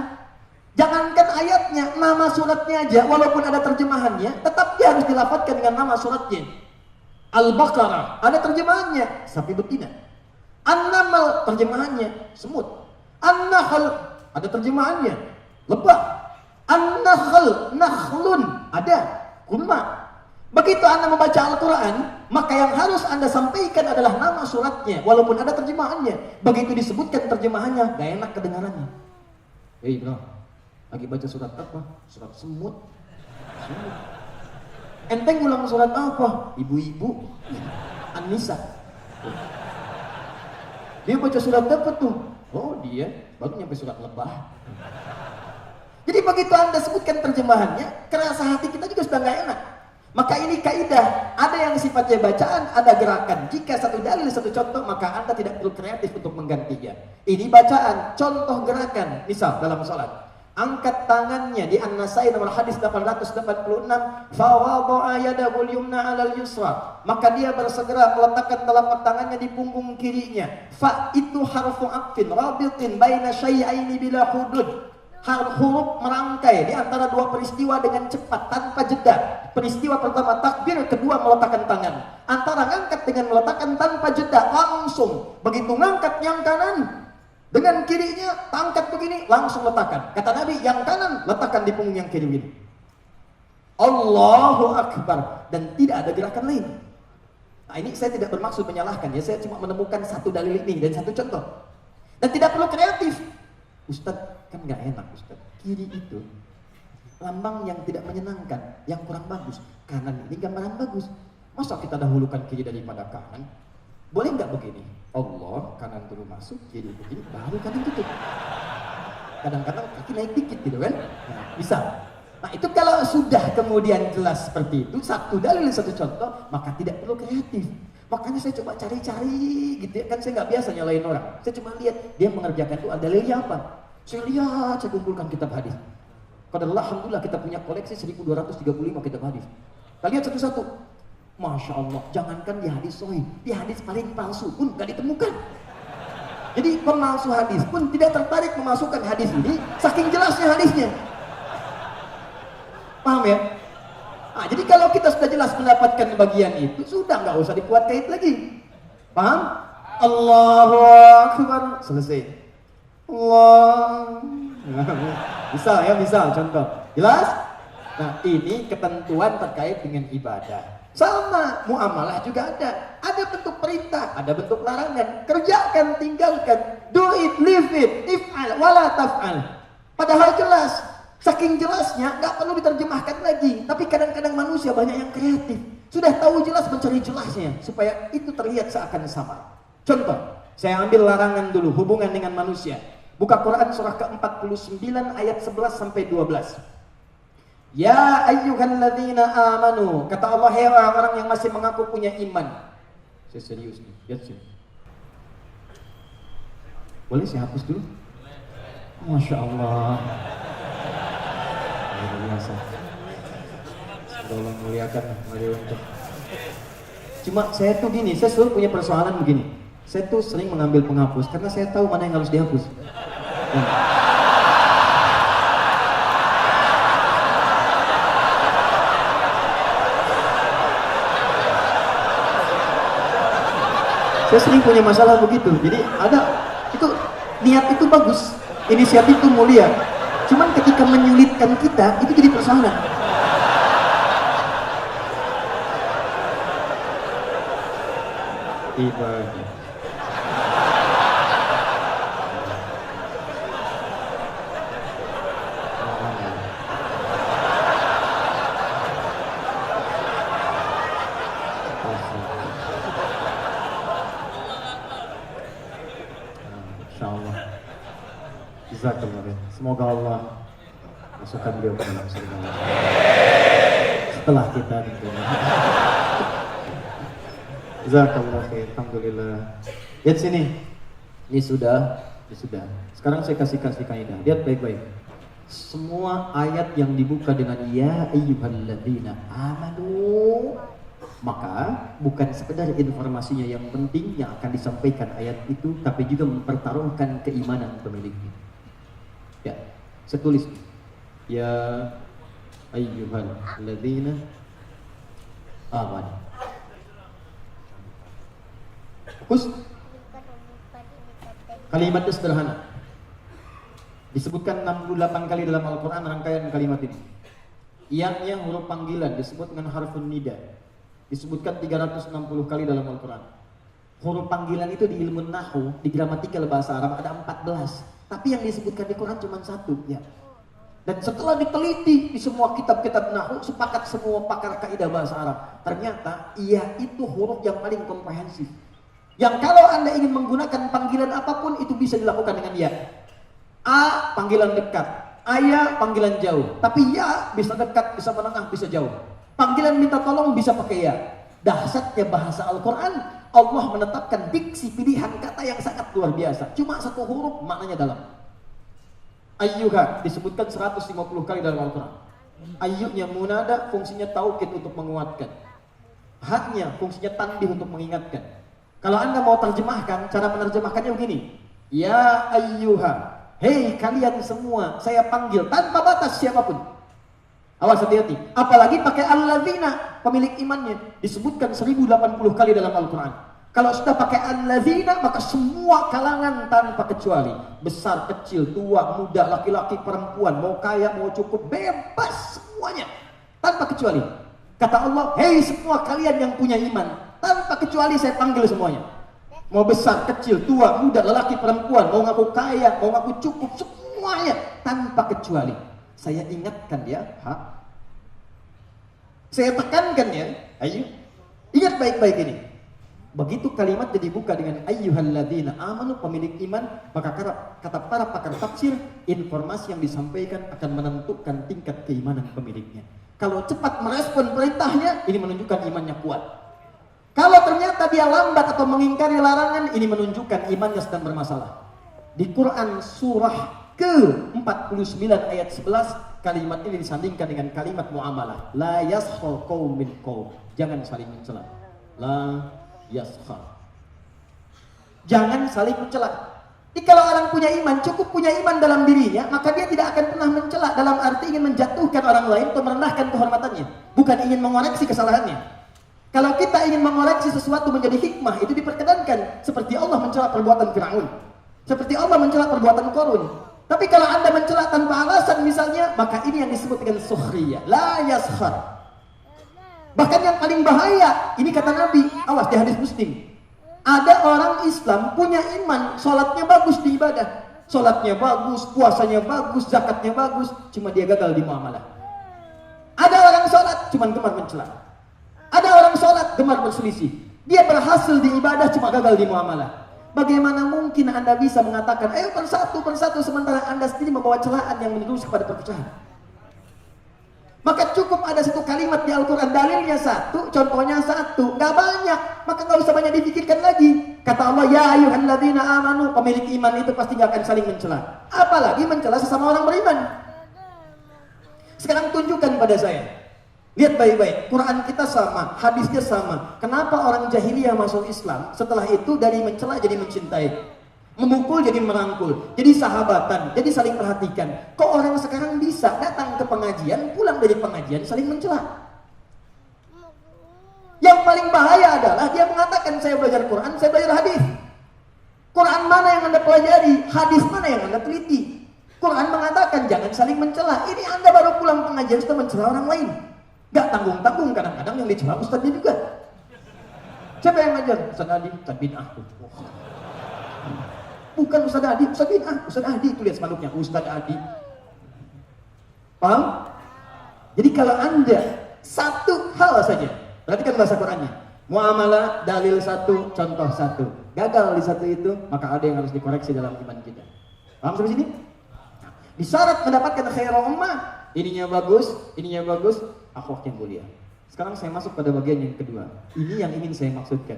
Jangankan ayatnya, nama suratnya aja, walaupun ada terjemahannya, tetap dia harus dilafadzkan dengan nama suratnya. Al-Baqarah, ada terjemahannya, sapi betina. An-Naml, terjemahannya, semut. An-Nahl, ada terjemahannya, lebah. An-Nahl, nakhlun, ada, kurma. Begitu Anda membaca Al-Quran, maka yang harus Anda sampaikan adalah nama suratnya, walaupun ada terjemahannya. Begitu disebutkan terjemahannya, gak enak kedengarannya. Bro, lagi baca surat apa? Surat semut. Semut. Enteng ulang surat apa? Ibu-ibu. An-Nisa. Dia baca surat apa tuh? Oh dia baru nyampe surat lebah. Jadi begitu Anda sebutkan terjemahannya, kerasa hati kita juga sudah gak enak. Maka ini kaidah, ada yang sifatnya bacaan, ada gerakan. Jika satu dalil, satu contoh, maka Anda tidak perlu kreatif untuk menggantinya. Ini bacaan, contoh gerakan. Misal dalam sholat, angkat tangannya di An-Nasai nomor hadis 886, fawadha'a yadahul yumna 'alal yusra. Maka dia bersegera meletakkan telapak tangannya di punggung kirinya. Fa itu harfu aqfin rabitin baina syai'aini bila hudud. Huruf merangkai di antara dua peristiwa dengan cepat tanpa jeda. Peristiwa pertama takbir, kedua meletakkan tangan. Antara ngangkat dengan meletakkan tanpa jeda, langsung. Begitu ngangkat yang kanan dengan kirinya, angkat begini, langsung letakkan. Kata Nabi, yang kanan letakkan di punggung yang kiri ini. Allahu Akbar. Dan tidak ada gerakan lain. Nah ini saya tidak bermaksud menyalahkan ya, saya cuma menemukan satu dalil ini dan satu contoh. Dan tidak perlu kreatif. Ustadz, kan gak enak Ustadz, kiri itu lambang yang tidak menyenangkan, yang kurang bagus. Kanan ini gambaran bagus. Masa kita dahulukan kiri daripada kanan? Boleh nggak begini? Allah, kanan dulu masuk, kiri begini, baru kanan tutup. Kadang-kadang kaki naik dikit gitu kan? Nah, bisa. Nah itu kalau sudah kemudian jelas seperti itu, satu dalil, satu contoh, maka tidak perlu kreatif. Makanya saya coba cari-cari gitu ya, kan saya nggak biasa nyalain orang. Saya cuma lihat dia mengerjakan itu ada dalilnya apa. Saya lihat, saya kumpulkan kitab hadis. Qadarullah, alhamdulillah kita punya koleksi 1235 kitab hadis. Kita lihat satu-satu. Masya Allah, jangankan di hadis sahih, di hadis paling palsu pun gak ditemukan. Jadi pemalsu hadis pun tidak tertarik memasukkan hadis ini, saking jelasnya hadisnya. Paham ya? Nah, jadi kalau kita sudah jelas mendapatkan bagian itu, sudah nggak usah dibuat kait lagi. Paham? Allahu Akbar, selesai. Allah. Bisa ya, bisa contoh. Jelas? Nah, ini ketentuan terkait dengan ibadah. Sama, muamalah juga ada. Ada bentuk perintah, ada bentuk larangan. Kerjakan, tinggalkan. Do it, leave it, if'al, wala taf'al. Padahal jelas. Saking jelasnya, nggak perlu diterjemahkan lagi. Tapi kadang-kadang manusia banyak yang kreatif. Sudah tahu jelas, mencari jelasnya. Supaya itu terlihat seakan sama. Contoh, saya ambil larangan dulu, hubungan dengan manusia. Buka Quran surah ke-49 ayat 11 sampai 12. Ya ayyuhalladzina amanu. Kata Allah, hei orang-orang yang masih mengaku punya iman. Saya serius nih, lihat sini. Boleh saya hapus dulu? Masya Allah. Luar biasa. Tolong muliakan mari untuk. Cuma saya tuh gini, saya selalu punya persoalan begini. Saya tuh sering mengambil penghapus karena saya tahu mana yang harus dihapus. Saya sering punya masalah begitu. Jadi ada itu niat itu bagus, inisiatif itu mulia. Cuman ketika menyulitkan kita itu jadi persoalan. Ibadah. Insyaallah. Jazakallah. Semoga Allah masukkan beliau ke dalam surga. Setelah kita tentunya. Jazakallah khair. Alhamdulillah. Lihat sini. Ini sudah. Sekarang saya kasih kaidah. Lihat baik-baik. Semua ayat yang dibuka dengan ya ayyuhalladzina amanu, maka bukan sekedar informasinya yang penting yang akan disampaikan ayat itu, tapi juga mempertaruhkan keimanan pemiliknya. Ya, saya tulis. Ya ayyuhalladzina amanu. Fokus. Kalimat itu sederhana. Disebutkan 68 kali dalam Al-Quran rangkaian kalimat ini. Yang huruf panggilan disebut dengan harfun nida. Disebutkan 360 kali dalam Al-Quran. Huruf panggilan itu di ilmu nahwu, di gramatikal bahasa Arab ada 14. Tapi yang disebutkan di Quran cuma 1 ya. Dan setelah diteliti di semua kitab-kitab nahwu, sepakat semua pakar kaidah bahasa Arab, ternyata ia itu huruf yang paling komprehensif. Yang kalau Anda ingin menggunakan panggilan apapun itu bisa dilakukan dengan ya. A panggilan dekat, ayah panggilan jauh. Tapi ya bisa dekat, bisa menengah, bisa jauh. Panggilan minta tolong bisa pakai ya. Dahsyatnya bahasa Al-Quran, Allah menetapkan diksi pilihan kata yang sangat luar biasa. Cuma 1 huruf maknanya dalam. Ayyuha disebutkan 150 kali dalam Al-Quran. Ayyunya munada fungsinya taukid untuk menguatkan. Haknya fungsinya tandih untuk mengingatkan. Kalau Anda mau terjemahkan, cara menerjemahkannya begini. Ya ayyuha. Hei kalian semua, saya panggil tanpa batas siapapun. Awas hati-hati. Apalagi pakai alladzina, pemilik imannya. Disebutkan 1080 kali dalam Al-Quran. Kalau sudah pakai alladzina, maka semua kalangan tanpa kecuali. Besar, kecil, tua, muda, laki-laki, perempuan. Mau kaya, mau cukup, bebas semuanya. Tanpa kecuali. Kata Allah, hei semua kalian yang punya iman. Tanpa kecuali saya panggil semuanya. Mau besar, kecil, tua, muda, lelaki, perempuan, mau ngaku kaya, mau ngaku cukup, semuanya tanpa kecuali. Saya ingatkan ya, saya tekankan ya, ayo, ingat baik-baik ini. Begitu kalimat jadi buka dengan ayyuhalladzina amanu, pemilik iman, maka kata para pakar tafsir, informasi yang disampaikan akan menentukan tingkat keimanan pemiliknya. Kalau cepat merespon perintahnya, ini menunjukkan imannya kuat. Kalau ternyata dia lambat atau mengingkari larangan, ini menunjukkan imannya sedang bermasalah. Di Quran surah ke-49 ayat 11, kalimat ini disandingkan dengan kalimat muamalah. La yaskhar qaum min qaum. Jangan saling mencela. La yaskhar. Jangan saling mencela. Jadi kalau orang punya iman, cukup punya iman dalam dirinya, maka dia tidak akan pernah mencela dalam arti ingin menjatuhkan orang lain atau merendahkan kehormatannya, bukan ingin mengoreksi kesalahannya. Kalau kita ingin mengoreksi sesuatu menjadi hikmah, itu diperkenankan. Seperti Allah mencela perbuatan Fir'aun, seperti Allah mencela perbuatan Qarun. Tapi kalau Anda mencela tanpa alasan misalnya, maka ini yang disebut dengan sukhriyah. La yaskhar. Bahkan yang paling bahaya, ini kata Nabi, awas di hadis Muslim. Ada orang Islam punya iman, sholatnya bagus di ibadah. Sholatnya bagus, puasanya bagus, zakatnya bagus, cuma dia gagal di muamalah. Ada orang sholat, cuma gemar mencela. Ada orang sholat, gemar berselisih. Dia berhasil di ibadah, cuma gagal di muamalah. Bagaimana mungkin Anda bisa mengatakan, ayo persatu, sementara Anda sendiri membawa celaan yang menjurus kepada perpecahan? Maka cukup ada satu kalimat di Al-Quran, dalilnya satu, contohnya satu, gak banyak, maka gak usah banyak dipikirkan lagi. Kata Allah, ya ayyuhalladzina amanu, pemilik iman itu pasti gak akan saling mencela. Apalagi mencela sesama orang beriman. Sekarang tunjukkan pada saya, lihat baik-baik, Quran kita sama, hadisnya sama. Kenapa orang jahiliyah masuk Islam, setelah itu dari mencela jadi mencintai, memukul jadi merangkul, jadi sahabatan, jadi saling perhatikan. Kok orang sekarang bisa datang ke pengajian, pulang dari pengajian saling mencela? Yang paling bahaya adalah dia mengatakan saya belajar Quran, saya belajar hadis. Quran mana yang Anda pelajari? Hadis mana yang Anda teliti? Quran mengatakan jangan saling mencela. Ini Anda baru pulang pengajian sudah mencela orang lain. Gak tanggung-tanggung, kadang-kadang yang dicela ustadznya juga. Siapa yang ngajar? Ustadz Adi, Ustadz Bid'ah. Bukan Ustadz Adi, Ustadz Bid'ah. Ustadz Adi itu lihat spanduknya, Ustadz Adi. Paham? Jadi kalau Anda satu hal saja, perhatikan bahasa Qurannya. Muamalah, dalil satu, contoh satu. Gagal di satu itu, maka ada yang harus dikoreksi dalam iman kita. Paham sampai sini? Di syarat mendapatkan khairul ummah, ininya bagus, akhlak yang mulia. Sekarang saya masuk pada bagian yang kedua. Ini yang ingin saya maksudkan.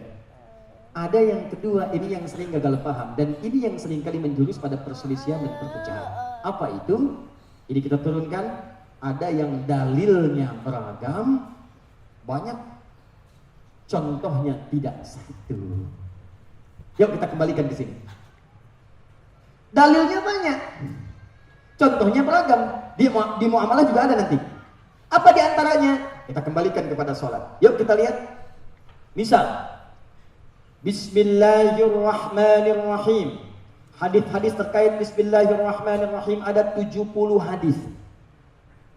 Ada yang kedua, ini yang sering gagal paham, dan ini yang sering kali menjurus pada perselisihan dan perpecahan. Apa itu? Ini kita turunkan. Ada yang dalilnya beragam, banyak, contohnya tidak satu. Yuk kita kembalikan ke sini. Dalilnya banyak, contohnya beragam. Di muamalah juga ada nanti. Apa di antaranya? Kita kembalikan kepada sholat. Yuk kita lihat. Misal, Bismillahirrahmanirrahim. Hadis-hadis terkait Bismillahirrahmanirrahim ada 70 hadis.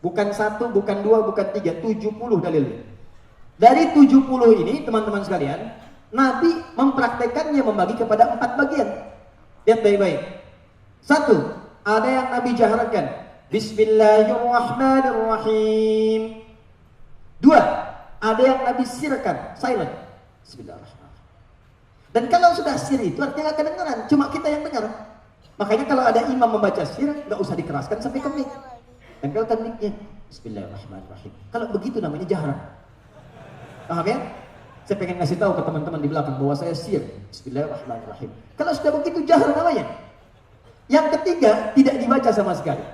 Bukan satu, bukan dua, bukan tiga, 70 dalilnya. Dari 70 ini, teman-teman sekalian, Nabi mempraktekannya membagi kepada 4 bagian. Lihat baik-baik. 1, ada yang Nabi jaharkan, Bismillahirrahmanirrahim. 2, ada yang Nabi sirkan, silent, Bismillahirrahmanirrahim. Dan kalau sudah sir itu artinya gak kedengaran, cuma kita yang dengar. Makanya kalau ada imam membaca sir, gak usah dikeraskan sampai ke mic. Tempelkan mic-nya, Bismillahirrahmanirrahim. Kalau begitu namanya jahar. Paham ya? Saya pengen ngasih tahu ke teman-teman di belakang bahwa saya sir, Bismillahirrahmanirrahim. Kalau sudah begitu jahar namanya. Yang ketiga tidak dibaca sama sekali.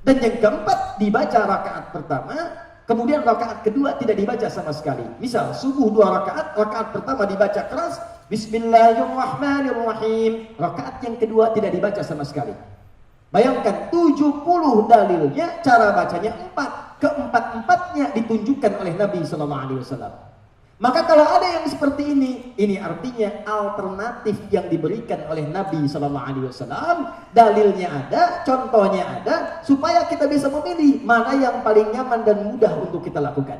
Dan yang keempat dibaca rakaat pertama, kemudian rakaat kedua tidak dibaca sama sekali. Misal subuh 2 rakaat, rakaat pertama dibaca keras, Bismillahirrahmanirrahim. Rakaat yang kedua tidak dibaca sama sekali. Bayangkan 70 dalilnya, cara bacanya 4. Keempat-empatnya ditunjukkan oleh Nabi SAW. Maka kalau ada yang seperti ini artinya alternatif yang diberikan oleh Nabi SAW. Dalilnya ada, contohnya ada, supaya kita bisa memilih mana yang paling nyaman dan mudah untuk kita lakukan.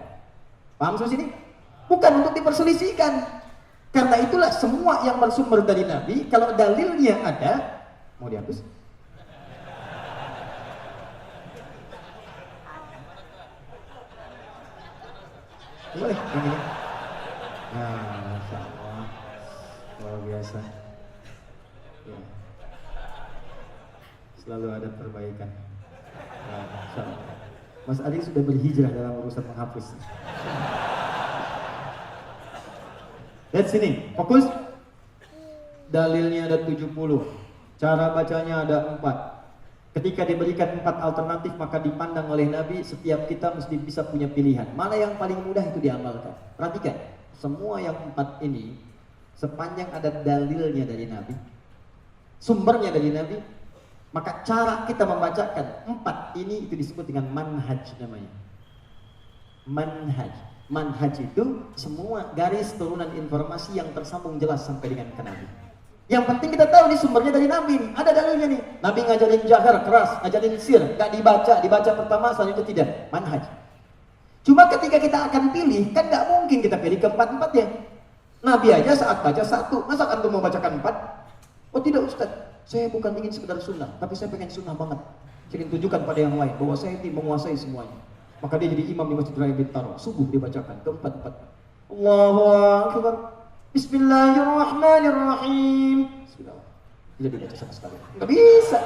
Paham sampai sini? Bukan untuk diperselisihkan. Karena itulah semua yang bersumber dari Nabi, kalau dalilnya ada, mau dihapus? Boleh, yang ini. Nah, Masya Allah, luar biasa. Ya. Selalu ada perbaikan. Nah, Masya Allah. Mas Adi sudah berhijrah dalam urusan menghapus. Lihat sini, fokus. Dalilnya ada 70, cara bacanya ada 4. Ketika diberikan 4 alternatif, maka dipandang oleh Nabi, setiap kita mesti bisa punya pilihan. Mana yang paling mudah itu diamalkan. Perhatikan, semua yang 4 ini, sepanjang ada dalilnya dari Nabi, sumbernya dari Nabi, maka cara kita membacakan 4 ini itu disebut dengan manhaj namanya. Manhaj. Manhaj itu semua garis turunan informasi yang tersambung jelas sampai dengan ke Nabi. Yang penting kita tahu nih sumbernya dari Nabi nih. Ada dalilnya nih. Nabi ngajarin jahar keras, ngajarin sir, gak dibaca pertama, selanjutnya tidak. Manhaj. Cuma ketika kita akan pilih, kan gak mungkin kita pilih ke-4-4 ya. Nabi aja saat baca 1, masa antum mau bacakan 4? Oh tidak Ustaz, Saya bukan ingin sekedar sunnah, tapi saya pengen sunnah banget. Saya ingin tunjukkan pada yang lain bahwa saya ini menguasai semuanya. Maka dia jadi imam di Masjid Raya Bintaro. Subuh dibacakan keempat-empat. Allahu Akbar. Bismillahirrahmanirrahim. Bismillah. Tidak dibaca sama sekali. Nggak bisa.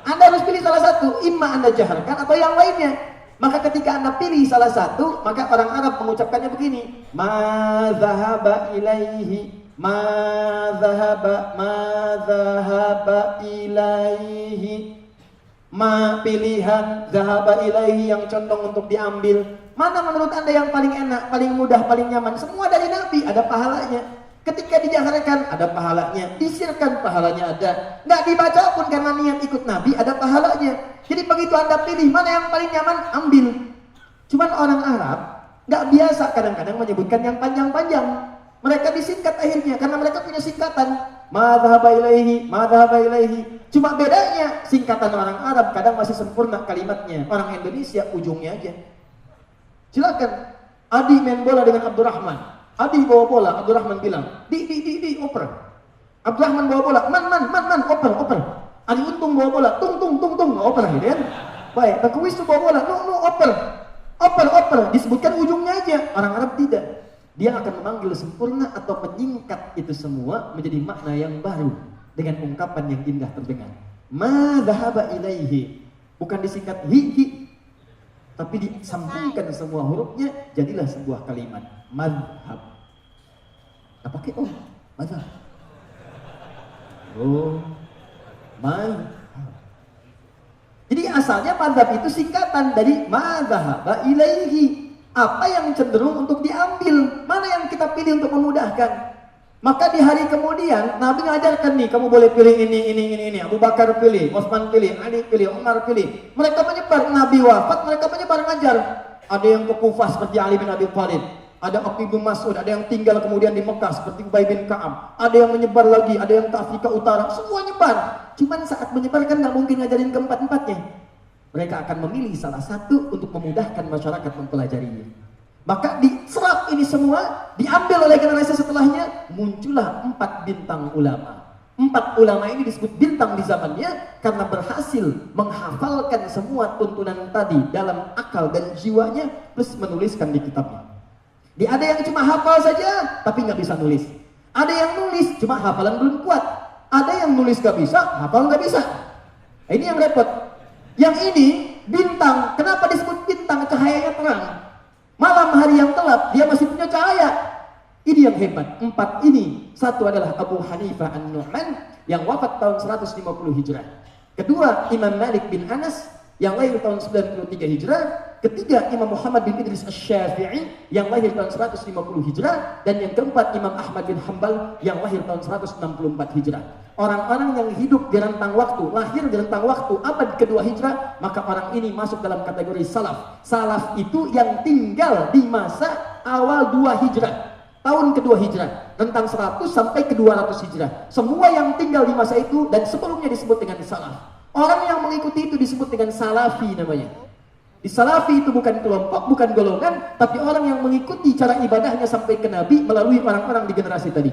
Anda harus pilih salah satu. Imma Anda jaharkan atau yang lainnya. Maka ketika Anda pilih salah satu, maka orang Arab mengucapkannya begini. Ma dhahaba ilaihi. Ma dhahaba ilaihi. Ma pilihan dhahaba ilaihi yang condong untuk diambil. Mana menurut Anda yang paling enak, paling mudah, paling nyaman? Semua dari Nabi, ada pahalanya. Ketika dijaharkan, ada pahalanya. Disirkan, pahalanya ada. Nggak dibaca pun karena niat ikut Nabi, ada pahalanya. Jadi begitu Anda pilih, mana yang paling nyaman, ambil. Cuman orang Arab nggak biasa kadang-kadang menyebutkan yang panjang-panjang. Mereka disingkat akhirnya, karena mereka punya singkatan. Madhaba ilaihi, madhaba ilaihi. Cuma bedanya, singkatan orang Arab kadang masih sempurna kalimatnya. Orang Indonesia ujungnya aja. Silakan. Adi main bola dengan Abdurrahman. Adi bawa bola, Abdurrahman bilang, di, oper. Abdurrahman bawa bola, man, oper. Adi Untung bawa bola, tung, oper gitu kan. Baik, Takwis bawa bola, no, oper. Disebutkan ujungnya aja. Orang Arab tidak. Dia akan memanggil sempurna atau menyingkat itu semua menjadi makna yang baru dengan ungkapan yang indah terdengar. Ma dhahaba ilaihi, bukan disingkat hi, tapi disambungkan semua hurufnya jadilah sebuah kalimat madhab. Apa pakai madhab. Madhab. Jadi asalnya madhab itu singkatan dari ma dhahaba ilaihi. Apa yang cenderung untuk diambil, mana yang kita pilih untuk memudahkan. Maka di hari kemudian Nabi ngajarkan nih, kamu boleh pilih ini. Abu Bakar pilih, Utsman pilih, Ali pilih, Umar pilih. Mereka menyebar, Nabi wafat, mereka menyebar ngajar. Ada yang ke Kufah seperti Ali bin Abi Thalib, ada Abdullah bin Mas'ud, ada yang tinggal kemudian di Mekah seperti Ubay bin Ka'ab, ada yang menyebar lagi, ada yang ke Afrika Utara, semua nyebar. Cuman saat menyebar kan nggak mungkin ngajarin keempat-empatnya. Mereka akan memilih salah satu untuk memudahkan masyarakat mempelajarinya. Maka diserap ini semua, diambil oleh generasi setelahnya, muncullah 4 bintang ulama. 4 ulama ini disebut bintang di zamannya karena berhasil menghafalkan semua tuntunan tadi dalam akal dan jiwanya, plus menuliskan di kitabnya. Ada yang cuma hafal saja, tapi nggak bisa nulis. Ada yang nulis, cuma hafalan belum kuat. Ada yang nulis nggak bisa, hafal nggak bisa. Ini yang repot. Yang ini bintang, kenapa disebut bintang? Cahayanya terang. Malam hari yang gelap, dia masih punya cahaya. Ini yang hebat. 4 ini, satu adalah Abu Hanifah An-Nu'man yang wafat tahun 150 Hijrah. Kedua, Imam Malik bin Anas yang lahir tahun 93 Hijrah. Ketiga, Imam Muhammad bin Idris Asy-Syafi'i yang lahir tahun 150 Hijrah. Dan yang keempat, Imam Ahmad bin Hanbal yang lahir tahun 164 Hijrah. Orang-orang yang hidup di rentang waktu, lahir di rentang waktu abad kedua Hijrah, maka orang ini masuk dalam kategori salaf. Salaf itu yang tinggal di masa awal 2 Hijrah, tahun kedua Hijrah, rentang 100 sampai ke 200 Hijrah. Semua yang tinggal di masa itu dan sebelumnya disebut dengan salaf. Orang yang mengikuti itu disebut dengan salafi namanya. Di salafi itu bukan kelompok, bukan golongan, tapi orang yang mengikuti cara ibadahnya sampai ke Nabi melalui orang-orang di generasi tadi.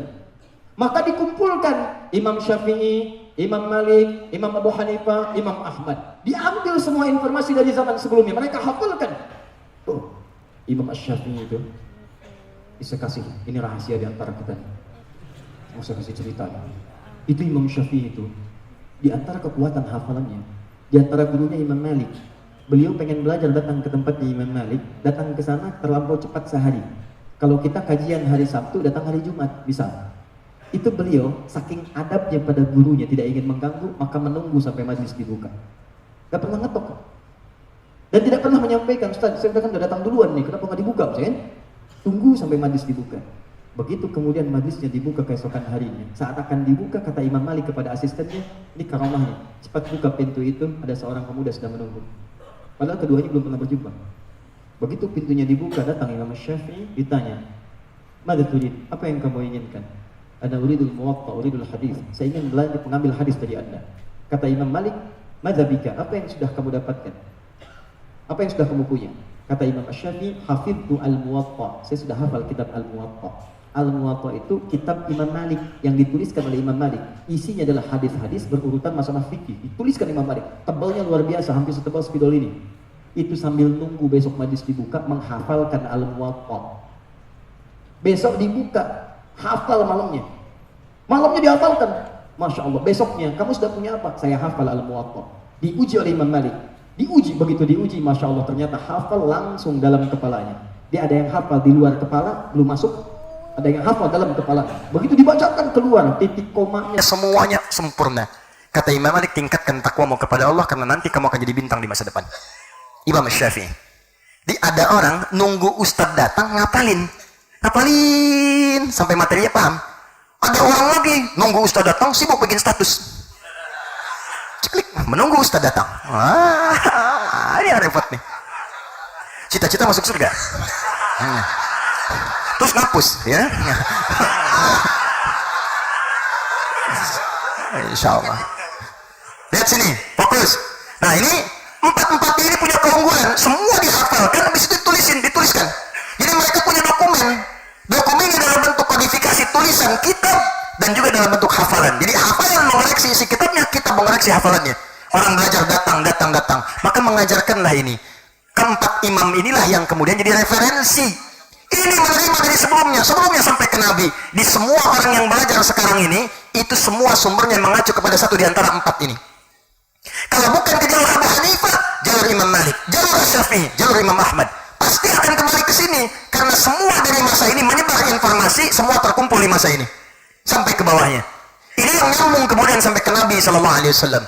Maka dikumpulkan Imam Syafi'i, Imam Malik, Imam Abu Hanifah, Imam Ahmad. Diambil semua informasi dari zaman sebelumnya, mereka hafalkan. Oh, Imam Asy-Syafi'i itu bisa kasih, ini rahasia di antara kita. Mau saya kasih cerita. Itu Imam Syafi'i itu, di antara kekuatan hafalannya, di antara gurunya Imam Malik. Beliau pengen belajar, datang ke tempat di Imam Malik, datang ke sana terlampau cepat sehari. Kalau kita kajian hari Sabtu, datang hari Jumat, bisa. Itu beliau, saking adabnya pada gurunya, tidak ingin mengganggu, maka menunggu sampai majlis dibuka. Gak pernah ngetok. Dan tidak pernah menyampaikan, Ustaz, saya kan udah datang duluan nih, kenapa nggak dibuka? Saya tunggu sampai majlis dibuka. Begitu kemudian majlisnya dibuka keesokan harinya. Saat akan dibuka, kata Imam Malik kepada asistennya, ini karamahnya, cepat buka pintu itu, ada seorang pemuda sedang menunggu. Padahal keduanya belum pernah berjumpa. Begitu pintunya dibuka, datang Imam Syafi'i, ditanya, "Madza turid? Apa yang kamu inginkan?" "Ana uridul muwatta, uridul hadis." Saya ingin belajar mengambil hadis dari Anda. Kata Imam Malik, "Madza bika? Apa yang sudah kamu dapatkan? Apa yang sudah kamu punya?" Kata Imam Syafi'i, "Hafidtu al-Muwatta." Saya sudah hafal kitab al-Muwatta. Al-Muwatta itu kitab Imam Malik yang dituliskan oleh Imam Malik. Isinya adalah hadis-hadis berurutan masalah fikih. Dituliskan Imam Malik. Tebalnya luar biasa, hampir setebal spidol ini. Itu sambil nunggu besok majlis dibuka menghafalkan Al-Muwatta. Besok dibuka, hafal malamnya. Malamnya dihafalkan. Masya Allah. Besoknya, kamu sudah punya apa? Saya hafal Al-Muwatta. Diuji oleh Imam Malik. Diuji, begitu diuji, Masya Allah, ternyata hafal langsung dalam kepalanya. Dia ada yang hafal di luar kepala, belum masuk. Ada yang hafal dalam kepala. Begitu dibacakan keluar, titik komanya semuanya sempurna. Kata Imam Malik, tingkatkan takwamu kepada Allah karena nanti kamu akan jadi bintang di masa depan. Imam Syafi'i. Ada orang nunggu ustadz datang ngapalin sampai materinya paham. Ada orang lagi nunggu ustadz datang sibuk bikin status. Ciklik, menunggu ustadz datang. Ini yang repot nih. Cita-cita masuk surga. Terus ngapus, ya. Insya Allah. Lihat sini, fokus. Nah ini empat ini punya keunggulan, semua dihafalkan, habis itu dituliskan. Jadi mereka punya dokumennya dalam bentuk kodifikasi, tulisan, kitab, dan juga dalam bentuk hafalan. Jadi hafalan mengoreksi isi kitabnya, kitab mengoreksi hafalannya. Orang belajar datang, maka mengajarkanlah ini. Keempat imam inilah yang kemudian jadi referensi. Ini menerima dari sebelumnya sampai ke Nabi. Di semua orang yang belajar sekarang ini, itu semua sumbernya mengacu kepada satu di antara empat ini. Kalau bukan ke jalur Abu Hanifah, jalur Imam Malik, jalur Syafi'i, jalur Imam Ahmad, pasti akan kembali ke sini. Karena semua dari masa ini menyebar informasi, semua terkumpul di masa ini sampai ke bawahnya. Ini yang nyambung kemudian sampai ke Nabi Sallallahu Alaihi Wasallam.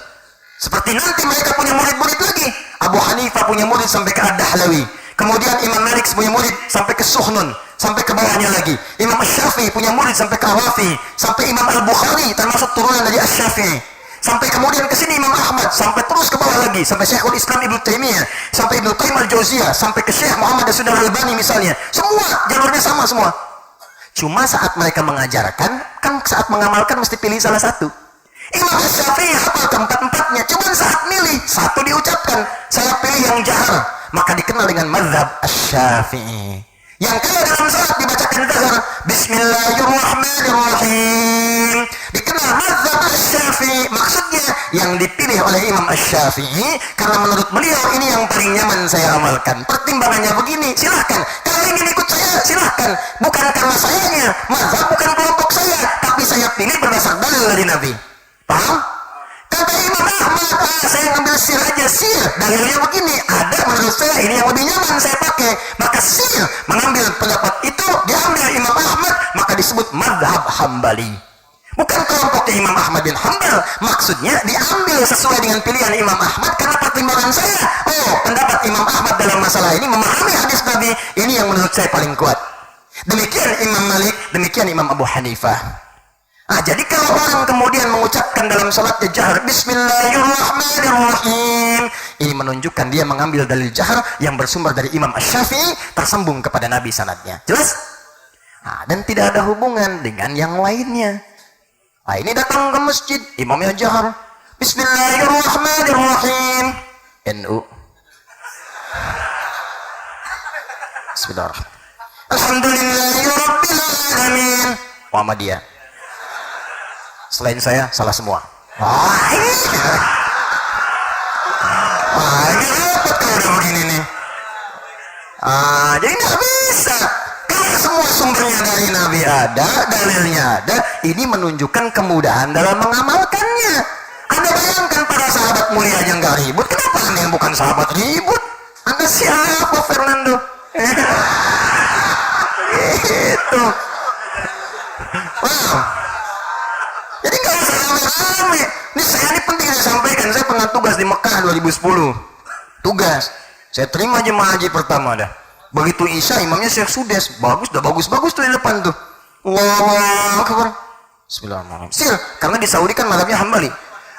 Seperti nanti mereka punya murid-murid lagi. Abu Hanifah punya murid sampai ke Ad-Dahlawi. Kemudian Imam Malik punya murid sampai ke Suhnun, sampai ke bawahnya lagi. Imam Syafi'i punya murid sampai ke Rafi, sampai Imam Al-Bukhari termasuk turunan dari Asy-Syafi'i. Sampai kemudian ke sini Imam Ahmad, sampai terus ke bawah lagi, sampai Syekhul Islam Ibnu Taimiyah, sampai Ibnu Qayyim Al-Jauziyah, sampai ke Syekh Muhammad As-Sudar Al-Albani misalnya. Semua jalurnya sama semua. Cuma saat mereka mengajarkan, kan saat mengamalkan mesti pilih salah satu. Imam Syafi'i hafal keempat-empatnya, cuma saat milih satu diucapkan, saya pilih yang jahar, maka dikenal dengan mazhab Asy-Syafi'i. Yang kaya dalam salat dibacakan jahar, Bismillahirrahmanirrahim, dikenal mazhab Asy-Syafi'i. Maksudnya yang dipilih oleh Imam Asy-Syafi'i karena menurut beliau ini yang paling nyaman saya amalkan. Pertimbangannya begini, silahkan. Kalau ingin ikut saya, silahkan. Bukan karena sayanya, mazhab bukan kelompok saya, tapi saya pilih berdasar dalil dari Nabi. Paham? Kata Imam Ahmad, saya ngambil sir aja, sir. Dalilnya begini, ada menurut saya ini yang lebih nyaman saya pakai. Maka sir mengambil pendapat itu, diambil Imam Ahmad, maka disebut madhab Hambali. Bukan kelompoknya Imam Ahmad bin Hanbal, maksudnya diambil sesuai dengan pilihan Imam Ahmad karena pertimbangan saya. Oh, pendapat Imam Ahmad dalam masalah ini memahami hadis Nabi, ini yang menurut saya paling kuat. Demikian Imam Malik, demikian Imam Abu Hanifah. Jadi kalau orang kemudian mengucapkan dalam salatnya jahar Bismillahirrahmanirrahim, ini menunjukkan dia mengambil dalil jahar yang bersumber dari Imam Asy-Syafi'i, tersambung kepada Nabi sanadnya. Jelas? Dan tidak ada hubungan dengan yang lainnya. Ini datang ke masjid, imamnya jahar Bismillahirrahmanirrahim, NU. Bismillahirrahmanirrahim. Alhamdulillahirrahmanirrahim, Muhammadiyah. Selain saya, salah semua. Ini repot kalau udah begini nih. Jadi nggak bisa. Kalau semua sumbernya dari Nabi ada, dalilnya ada, ini menunjukkan kemudahan dalam mengamalkannya. Anda bayangkan para sahabat mulia aja nggak ribut, kenapa Anda yang bukan sahabat ribut? Anda siapa, Fernando? Gitu. Wow. Jadi nggak usah rame-rame. Ini saya penting saya sampaikan. Saya pernah tugas di Mekah 2010. Tugas. Saya terima jemaah haji pertama dah. Begitu Isya imamnya Syekh Sudes. Bagus, dah bagus-bagus tuh di depan tuh. Allahu Akbar. Bismillahirrahmanirrahim. Sil, karena di Saudi kan mazhabnya Hambali.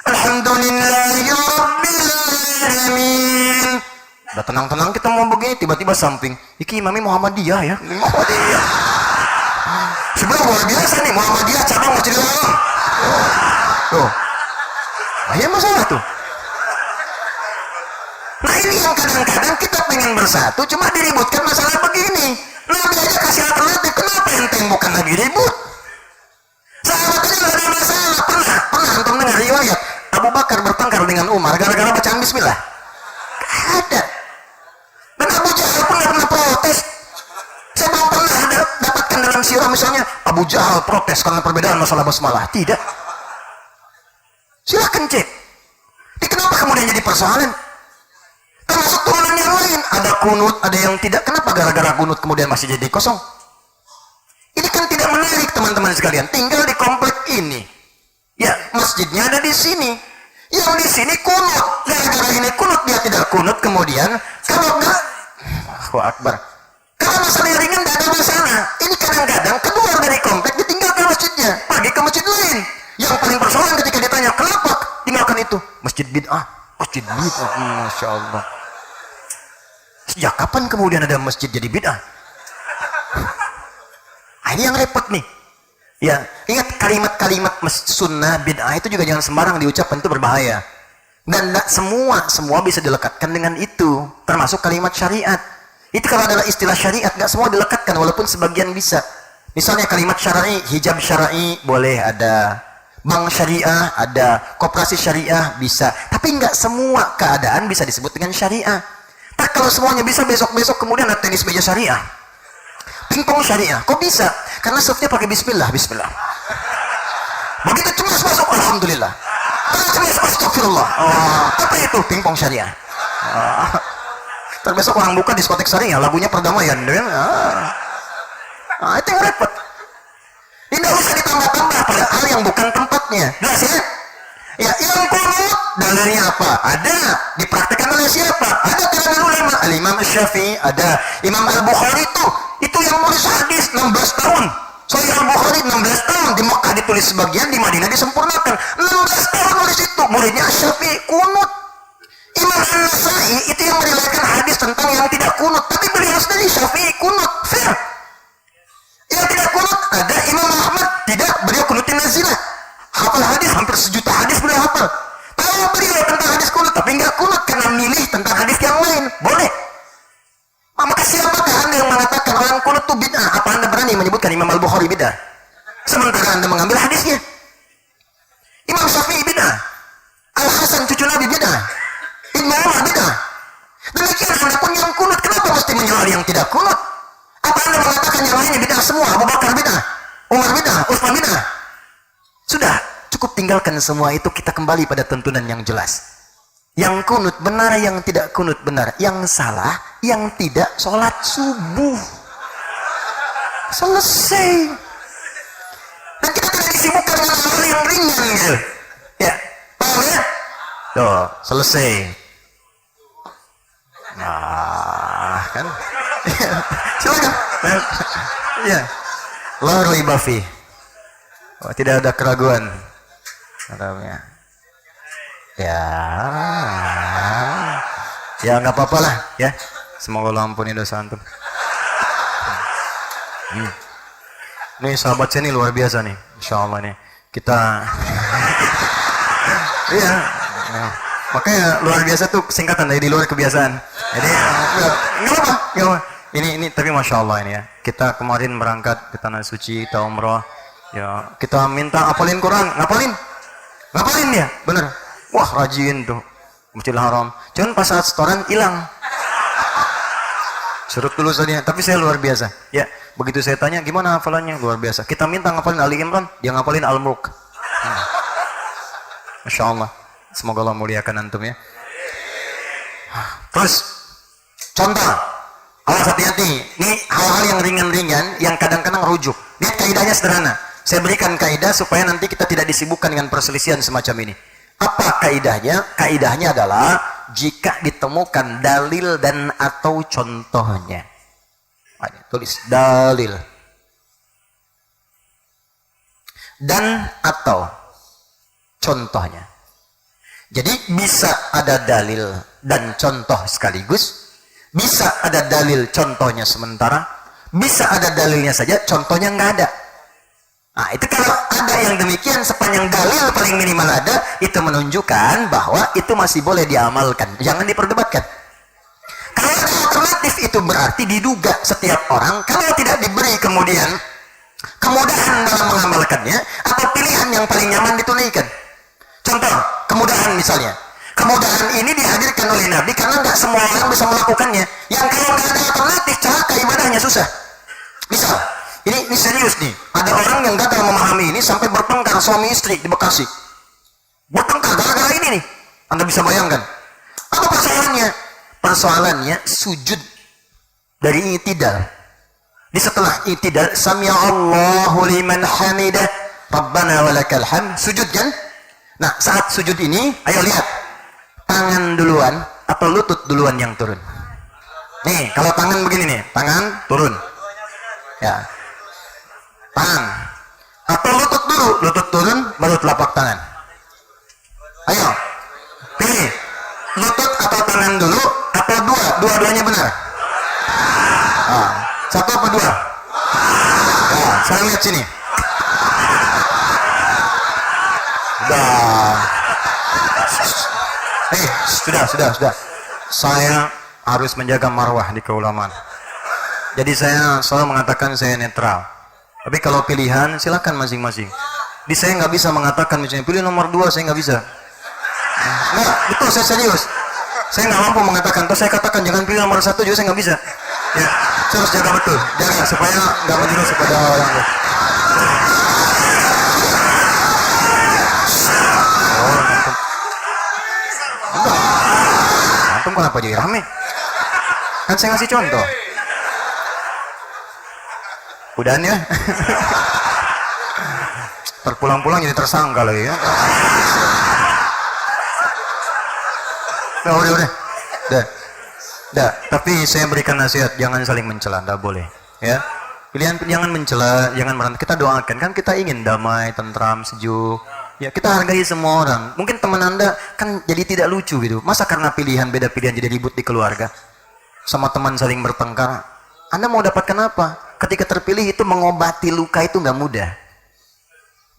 Alhamdulillahirrahmanirrahim. Udah tenang-tenang kita mau begini, tiba-tiba samping. Iki imamnya Muhammadiyah ya. Muhammadiyah. Sebenarnya luar biasa nih, Muhammadiyah cabang Masjidil Haram. Tuh. Ya masalah tuh. Nah ini yang kadang-kadang kita pengen bersatu, cuma diributkan masalah begini. Nabi aja kasih alternatif, kenapa ente bukan Nabi ribut. Sahabat aja nggak ada masalah. Pernah antum dengar riwayat Abu Bakar bertengkar dengan Umar gara-gara bacaan Bismillah? Ada. Dan Abu Jahal pun nggak pernah protes. Saya belum pernah dapatkan dalam sirah misalnya Abu Jahal protes karena perbedaan masalah basmalah. Tidak. Silahkan cek. Ini kenapa kemudian jadi persoalan? Termasuk turunan yang lain. Ada kunut, ada yang tidak. Kenapa gara-gara kunut kemudian masih jadi kosong? Ini kan tidak menarik teman-teman sekalian. Tinggal di komplek ini. Ya, masjidnya ada di sini. Yang di sini kunut. Gara-gara ini kunut, dia tidak kunut. Kemudian, kalau enggak, Allahu Akbar. Kalau masalah ringan tidak ada masalah. Ini kadang-kadang keluar dari komplek, ditinggalkan masjidnya. Pergi ke masjid lain. Yang paling persoalan ketika ditanya, kenapa tinggalkan itu? Masjid bid'ah. Masjid bid'ah. Masya Allah. Sejak kapan kemudian ada masjid jadi bid'ah? Ini yang repot nih. Ya, ingat kalimat-kalimat sunnah bid'ah itu juga jangan sembarang diucapkan, itu berbahaya. Dan semua bisa dilekatkan dengan itu, termasuk kalimat syariat. Itu kalau adalah istilah syariat, nggak semua dilekatkan, walaupun sebagian bisa. Misalnya kalimat syar'i, hijab syar'i boleh ada, bank syariah ada, koperasi syariah bisa. Tapi nggak semua keadaan bisa disebut dengan syariah. Tak kalau semuanya bisa, besok-besok kemudian ada tenis meja syariah, pingpong syariah. Kok bisa? Karena softnya pakai bismillah. Begitu cemas masuk, alhamdulillah. Cemas, astagfirullah. Apa itu pingpong syariah? Terbesok orang buka diskotek syariah, lagunya perdamaian. Itu yang repot. Ini tidak usah ditambah-tambah pada hal yang bukan tempatnya. Jelas ya? Ya, yang kunut dalilnya apa? Ada. Dipraktikkan oleh siapa? Ada kalangan ulama. Al-Imam Syafi'i, ada Imam Al-Bukhari itu yang nulis hadis 16 tahun. Sahih Al-Bukhari 16 tahun. Di Mekah ditulis sebagian, di Madinah disempurnakan. 16 tahun nulis itu. Muridnya Syafi'i kunut. Imam An-Nasai itu yang meriwayatkan hadis tentang yang tidak kunut. Tapi beliau sendiri Syafi'i kunut. Fair. Yang tidak kunut ada Imam Ahmad. Tidak, beliau kunutin nazilah. Hafal hadis, hampir 1 juta hadis beliau hafal. Tahu beliau tentang hadis kunut, tapi nggak kunut karena milih tentang hadis yang lain. Boleh. Maka siapakah anda yang mengatakan orang kunut itu bid'ah? Apa anda berani menyebutkan Imam Al-Bukhari bid'ah? Sementara anda mengambil hadisnya. Imam Syafi'i bid'ah. Al-Hasan cucu Nabi bid'ah. Ibnu Umar bid'ah. Demikian anda pun yang kunut, kenapa mesti menjual yang tidak kunut? Apa anda mengatakan yang lainnya bid'ah semua? Abu Bakar bid'ah, Umar bid'ah, Utsman bid'ah? Sudah, cukup tinggalkan semua itu, kita kembali pada tuntunan yang jelas. Yang kunut benar, yang tidak kunut benar. Yang salah, yang tidak sholat subuh. Selesai. Dan kita tidak disibukkan dengan hal yang ringan gitu. Ya, paham ya? Tuh, selesai. Nah, kan? Silakan. Ya. La raiba fi. Tidak ada keraguan. Ya nggak apa-apa lah ya. Semoga Allah ampuni dosa antum. Ini sahabat saya ini luar biasa nih, insya Allah nih. Kita, iya, makanya luar biasa tuh singkatan dari di luar kebiasaan. Jadi nggak apa. Ini tapi masya Allah ini ya. Kita kemarin berangkat ke tanah suci, kita umroh. Ya, kita minta apalin Quran, ngapalin dia, bener. Wah, rajin tuh, Masjidil Haram. Cuman pas saat setoran hilang. Surut dulu tadinya, tapi saya luar biasa. Ya, begitu saya tanya gimana hafalannya, luar biasa. Kita minta ngapalin Ali Imran, dia ngapalin Al-Mulk. Masya Allah. Semoga Allah muliakan antum ya. Terus, contoh, awas hati-hati. Ini hal-hal yang ringan-ringan, yang kadang-kadang rujuk. Lihat kaidahnya sederhana. Saya berikan kaidah supaya nanti kita tidak disibukkan dengan perselisihan semacam ini. Apa kaidahnya? Kaidahnya adalah jika ditemukan dalil dan atau contohnya. Tulis dalil dan atau contohnya. Jadi bisa ada dalil dan contoh sekaligus, bisa ada dalil contohnya sementara, bisa ada dalilnya saja contohnya nggak ada. Nah, itu kalau ada yang demikian, sepanjang dalil paling minimal ada, itu menunjukkan bahwa itu masih boleh diamalkan, jangan diperdebatkan. Kalau ada alternatif, itu berarti diduga setiap orang kalau tidak diberi kemudian kemudahan dalam mengamalkannya, atau pilihan yang paling nyaman ditunaikan. Contoh, kemudahan misalnya. Kemudahan ini dihadirkan oleh Nabi karena nggak semua orang bisa melakukannya. Yang kalau nggak ada alternatif, celaka ibadahnya susah. Misal, ini serius nih. Ada orang yang gagal memahami ini sampai bertengkar suami istri di Bekasi. Bertengkar gara-gara ini nih. Anda bisa bayangkan. Apa persoalannya? Persoalannya sujud dari i'tidal. Di setelah i'tidal, sami Allahu liman hamidah, Rabbana walakal hamd, sujud kan? Nah, saat sujud ini, ayo lihat. Tangan duluan atau lutut duluan yang turun? Nih, kalau tangan begini nih, tangan turun. Ya. Tangan. Atau lutut dulu, lutut turun, baru telapak tangan. Ayo. Pilih. Lutut atau tangan dulu, atau dua-duanya benar? Ah, satu apa dua? Nah, sekarang lihat sini. Sudah. Saya harus menjaga marwah di keulamaan. Jadi saya selalu mengatakan saya netral. Tapi kalau pilihan silakan masing-masing. Di saya nggak bisa mengatakan misalnya pilih nomor 2, saya nggak bisa. Nggak, betul, saya serius. Saya nggak mampu mengatakan. Terus saya katakan jangan pilih nomor 1 juga saya nggak bisa. Ya, saya harus jaga betul, jaga supaya nggak menjurus kepada orang lain. Antum kenapa jadi rame? Kan saya ngasih contoh. Udahan ya. Terpulang-pulang jadi tersangka lagi ya. Udah. Tapi saya berikan nasihat, jangan saling mencela, enggak boleh. Ya. Pilihan jangan mencela, jangan berantem. Kita doakan, kan kita ingin damai, tentram, sejuk. Ya, kita hargai semua orang. Mungkin teman Anda kan jadi tidak lucu gitu. Masa karena pilihan, beda pilihan jadi ribut di keluarga? Sama teman saling bertengkar. Anda mau dapatkan apa? Ketika terpilih itu mengobati luka itu nggak mudah.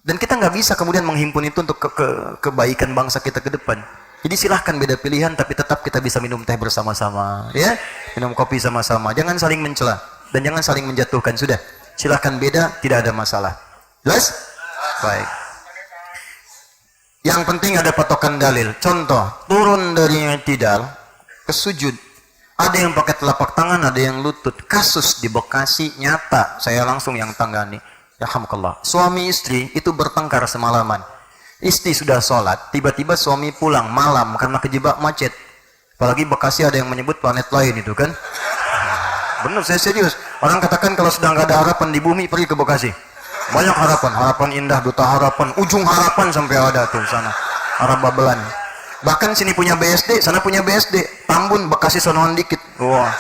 Dan kita nggak bisa kemudian menghimpun itu untuk kebaikan bangsa kita ke depan. Jadi silahkan beda pilihan, tapi tetap kita bisa minum teh bersama-sama. Ya, minum kopi sama-sama. Jangan saling mencela. Dan jangan saling menjatuhkan. Sudah, silahkan beda, tidak ada masalah. Jelas? Baik. Yang penting ada patokan dalil. Contoh, turun dari i'tidal ke sujud. Ada yang pakai telapak tangan, ada yang lutut. Kasus di Bekasi nyata, saya langsung yang tangani. Alhamdulillah. Suami istri itu bertengkar semalaman. Istri sudah sholat, tiba-tiba suami pulang malam karena kejebak macet. Apalagi Bekasi ada yang menyebut planet lain itu kan. Benar, saya serius. Orang katakan kalau sedang gak ada harapan di bumi, pergi ke Bekasi. Banyak harapan indah, duta harapan, ujung harapan sampai ada tuh sana. Arab Babelan. Bahkan sini punya BSD, sana punya BSD. Tambun, Bekasi sonoan dikit. Wah.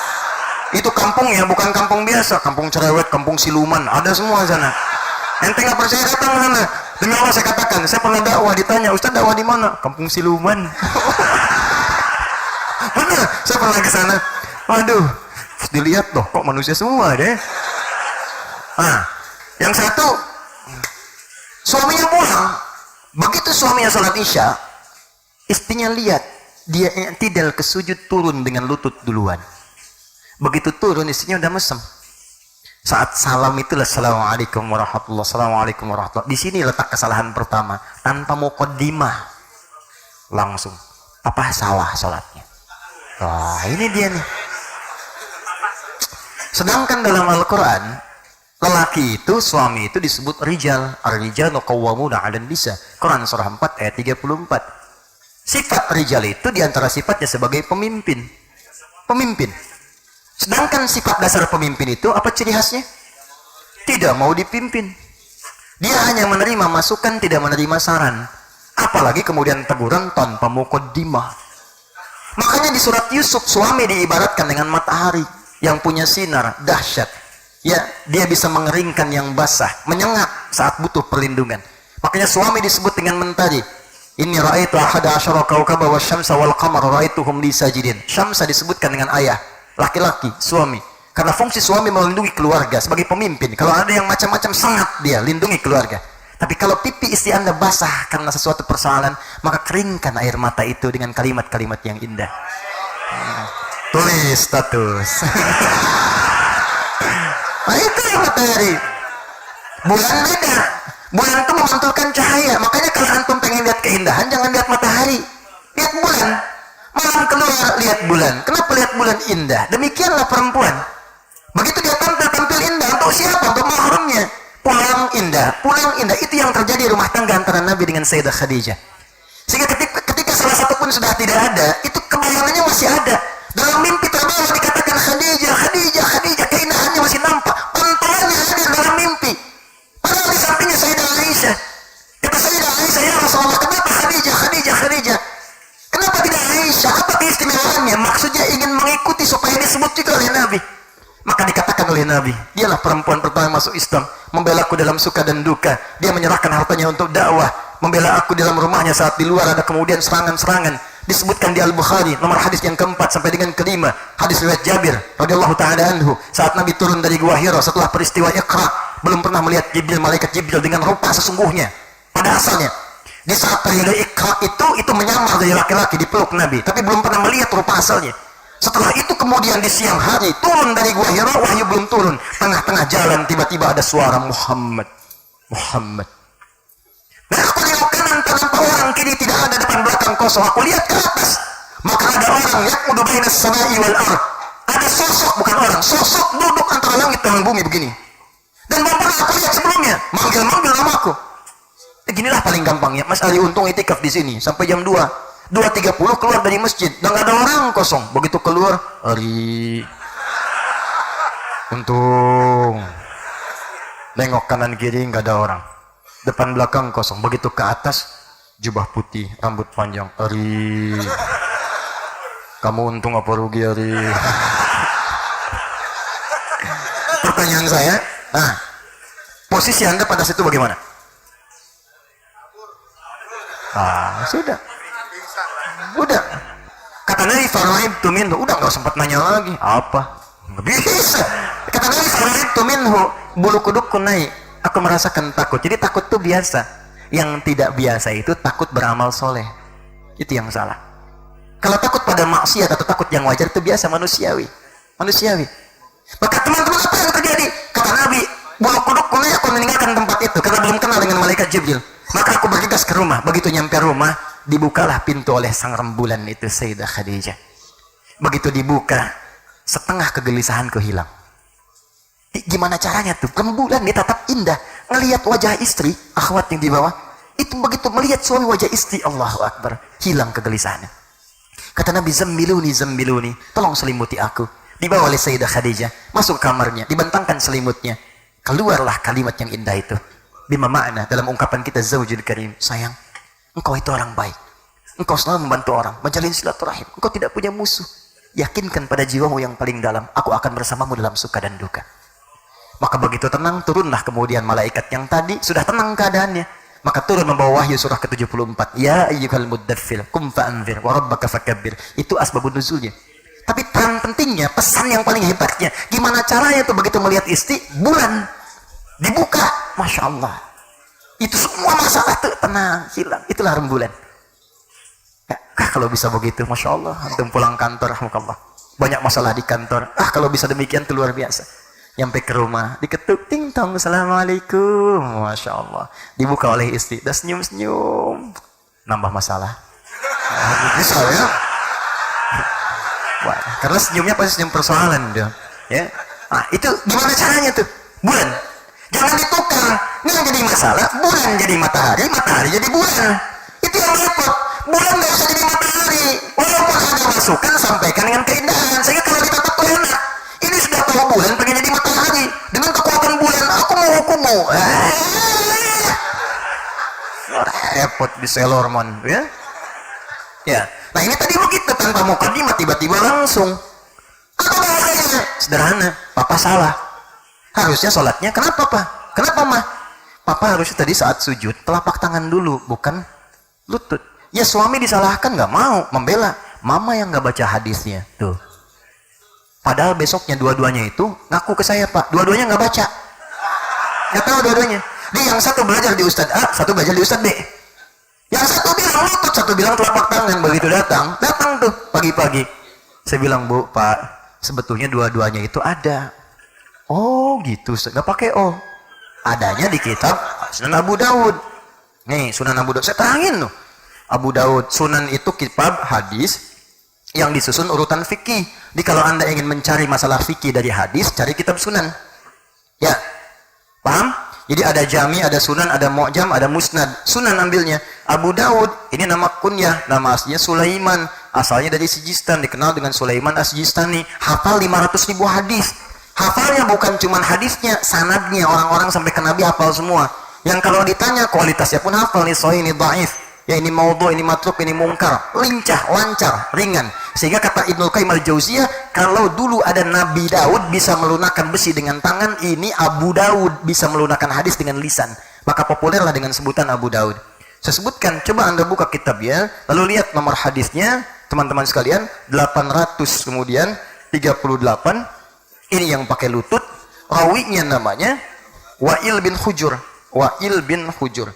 Itu kampung ya, bukan kampung biasa. Kampung cerewet, kampung siluman, ada semua sana. Ente nggak percaya datang ke sana. Demi Allah saya katakan, saya pernah dakwah, ditanya, Ustaz dakwah di mana? Kampung siluman. Bener, saya pernah ke sana. Waduh, dilihat loh, kok manusia semua deh. Yang satu, suaminya pulang. Begitu suaminya sholat isya, istrinya lihat, dia i'tidal ke sujud turun dengan lutut duluan. Begitu turun, istrinya udah mesem. Saat salam itulah assalamualaikum warahmatullahi wabarakatuh. Di sini letak kesalahan pertama, tanpa muqaddimah. Langsung, apa salah sholatnya? Wah, ini dia nih. Sedangkan dalam Al-Quran, lelaki itu, suami itu disebut rijal. Ar-rijalu qawwamuna 'alan nisa. Quran surah 4 ayat 34. Sifat rijal itu diantara sifatnya sebagai pemimpin. Pemimpin. Sedangkan sifat dasar pemimpin itu apa ciri khasnya? Tidak mau dipimpin. Dia hanya menerima masukan, tidak menerima saran. Apalagi kemudian teguran tanpa muqaddimah. Makanya di surat Yusuf, suami diibaratkan dengan matahari yang punya sinar dahsyat. Ya, dia bisa mengeringkan yang basah, menyengat saat butuh perlindungan. Makanya suami disebut dengan mentari. Inni ra'aitu ahada asyara kawkaba wasyamsa wal qamara ra'aituhum li sajidin. Syamsa disebutkan dengan ayah, laki-laki, suami. Karena fungsi suami melindungi keluarga sebagai pemimpin. Kalau ada yang macam-macam sangat dia lindungi keluarga. Tapi kalau pipi istri Anda basah karena sesuatu persoalan, maka keringkan air mata itu dengan kalimat-kalimat yang indah. Tulis status. Nah, itu yang materi. Bulan beda. Bulan itu memantulkan cahaya. Makanya kalau antum pengen lihat keindahan, jangan lihat matahari. Lihat bulan. Malam keluar, lihat bulan. Kenapa lihat bulan indah? Demikianlah perempuan. Begitu dia tampil indah. Untuk siapa? Untuk mahramnya. Pulang indah. Pulang indah. Itu yang terjadi di rumah tangga antara Nabi dengan Sayyidah Khadijah. Sehingga ketika salah satu pun sudah tidak ada, itu kebayangannya masih ada. Dalam mimpi terbawa dikatakan Khadijah, Khadijah, Khadijah. Keindahannya masih nampak. Pantulannya hadir dalam mimpi. Padahal di sampingnya Sayyidah Aisyah. Kata Sayyidah Aisyah, ya Rasulullah, kenapa Khadijah, Khadijah, Khadijah? Kenapa tidak Aisyah? Apa keistimewaannya? Maksudnya ingin mengikuti supaya disebut juga oleh Nabi. Maka dikatakan oleh Nabi, dialah perempuan pertama yang masuk Islam, membela aku dalam suka dan duka. Dia menyerahkan hartanya untuk dakwah, membela aku dalam rumahnya saat di luar ada kemudian serangan-serangan. Disebutkan di Al-Bukhari, nomor hadis yang keempat sampai dengan kelima, hadis riwayat Jabir radhiyallahu taala anhu, saat Nabi turun dari Gua Hira setelah peristiwa Iqra, belum pernah melihat Jibril, malaikat Jibril dengan rupa sesungguhnya pada asalnya. Di saat periode Iqra itu menyamar dari laki-laki dipeluk Nabi, tapi belum pernah melihat rupa asalnya. Setelah itu kemudian di siang hari turun dari Gua Hira, wahyu belum turun. Tengah-tengah jalan tiba-tiba ada suara Muhammad, Muhammad. Nah aku lihat kanan tanpa orang, kiri tidak ada, depan belakang kosong. Aku lihat ke atas, maka ada orang yaqudu bainas samai wal ardh. Ada sosok, bukan orang, sosok duduk antara langit dan bumi begini. Dan belum pernah aku lihat sebelumnya, manggil-manggil namaku. Beginilah paling gampangnya. Mas Ali Untung itikaf di sini sampai jam 2:30 keluar dari masjid dan nggak ada orang, kosong. Begitu keluar, Ari Untung nengok kanan kiri nggak ada orang, depan belakang kosong. Begitu ke atas, jubah putih, rambut panjang, Ari kamu untung apa rugi Ari? Pertanyaan saya, posisi Anda pada situ bagaimana? Sudah. Udah. Kata Nabi fara'ibtu minhu, udah nggak sempat nanya lagi. Apa? Nggak bisa. Kata Nabi fara'ibtu minhu, bulu kudukku naik. Aku merasakan takut. Jadi takut itu biasa. Yang tidak biasa itu takut beramal soleh. Itu yang salah. Kalau takut pada maksiat atau takut yang wajar itu biasa, manusiawi. Manusiawi. Maka teman-teman, apa yang terjadi? Kata Nabi, bulu kudukku naik, aku meninggalkan tempat itu karena belum kenal dengan malaikat Jibril. Maka aku bergegas ke rumah. Begitu nyampe rumah, dibukalah pintu oleh sang rembulan itu, Sayyidah Khadijah. Begitu dibuka, setengah kegelisahanku hilang. Gimana caranya tuh? Rembulan ditatap indah, ngelihat wajah istri, akhwat yang di bawah, itu begitu melihat suami wajah istri, Allahu Akbar, hilang kegelisahannya. Kata Nabi, zammiluni, zammiluni, tolong selimuti aku. Dibawa oleh Sayyidah Khadijah, masuk kamarnya, dibentangkan selimutnya. Keluarlah kalimat yang indah itu. Bima makna dalam ungkapan kita, zaujul karim, sayang, engkau itu orang baik. Engkau selalu membantu orang, menjalin silaturahim. Engkau tidak punya musuh. Yakinkan pada jiwamu yang paling dalam, aku akan bersamamu dalam suka dan duka. Maka begitu tenang, turunlah kemudian malaikat yang tadi sudah tenang keadaannya. Maka turun membawa wahyu surah ke-74. Ya ayyuhal muddaththir, qum fa'anzir wa rabbaka fakabbir. Itu asbabun nuzulnya. Tapi peran pentingnya, pesan yang paling hebatnya, gimana caranya tuh begitu melihat istri, bulan dibuka, Masya Allah. Itu semua masalah tuh tenang, hilang. Itulah rembulan. Kalau bisa begitu, Masya Allah. Antum pulang kantor, rahmukallah, banyak masalah di kantor. Kalau bisa demikian tuh luar biasa. Nyampe ke rumah, diketuk, ting tong, assalamualaikum, Masya Allah. Dibuka oleh istri, dah senyum-senyum. Nambah masalah. Bisa ya? Wah, karena senyumnya pasti senyum persoalan dia. Ya. Itu gimana caranya tuh? Bulan. Jangan ditukar. Ini yang jadi masalah, bulan jadi matahari, matahari jadi bulan. Itu yang repot. Bulan nggak usah jadi matahari. Walaupun ada masukan, sampaikan dengan keindahan. Sehingga kalau ditatap tuh enak. Ini sudah tahu bulan pengen jadi matahari. Dengan kekuatan bulan, aku mau hukummu. Repot di selormon, ya. Ya. Nah ini tadi begitu, tanpa mukadimah tiba-tiba langsung. Apa bahasanya? Sederhana, papa salah. Harusnya sholatnya, kenapa Pak? Kenapa Mah? Papa harusnya tadi saat sujud, telapak tangan dulu, bukan lutut. Ya suami disalahkan, nggak mau, membela. Mama yang nggak baca hadisnya, tuh. Padahal besoknya dua-duanya itu ngaku ke saya, Pak. Dua-duanya nggak baca. Nggak tahu dua-duanya. Dia yang satu belajar di Ustadz A, satu belajar di Ustadz B. Yang satu bilang lutut, satu bilang telapak tangan. Begitu datang tuh pagi-pagi. Saya bilang, Bu, Pak, sebetulnya dua-duanya itu ada. Oh gitu, nggak pakai oh. Adanya di kitab Sunan Abu Daud. Nih, Sunan Abu Daud. Saya terangin loh. Abu Daud, Sunan itu kitab hadis yang disusun urutan fikih. Jadi kalau Anda ingin mencari masalah fikih dari hadis, cari kitab Sunan. Ya. Paham? Jadi ada Jami, ada Sunan, ada Mu'jam, ada Musnad. Sunan ambilnya. Abu Daud, ini nama kunyah, nama aslinya Sulaiman. Asalnya dari Sijistan, dikenal dengan Sulaiman As-Sijistani. Hafal 500.000 hadis. Hafalnya bukan cuma hadisnya, sanadnya. Orang-orang sampai ke Nabi hafal semua. Yang kalau ditanya kualitasnya pun hafal, nih sahih, ini dhaif. Ya ini maudhu, ini matruk, ini mungkar. Lincah, lancar, ringan. Sehingga kata Ibnu Qayyim al-Jauziyah, kalau dulu ada Nabi Daud bisa melunakkan besi dengan tangan, ini Abu Daud bisa melunakkan hadis dengan lisan. Maka populerlah dengan sebutan Abu Daud. Saya sebutkan, coba Anda buka kitab ya, lalu lihat nomor hadisnya, teman-teman sekalian, 800 kemudian 38. Ini yang pakai lutut, rawinya namanya Wa'il bin Hujur. Wa'il bin Hujur.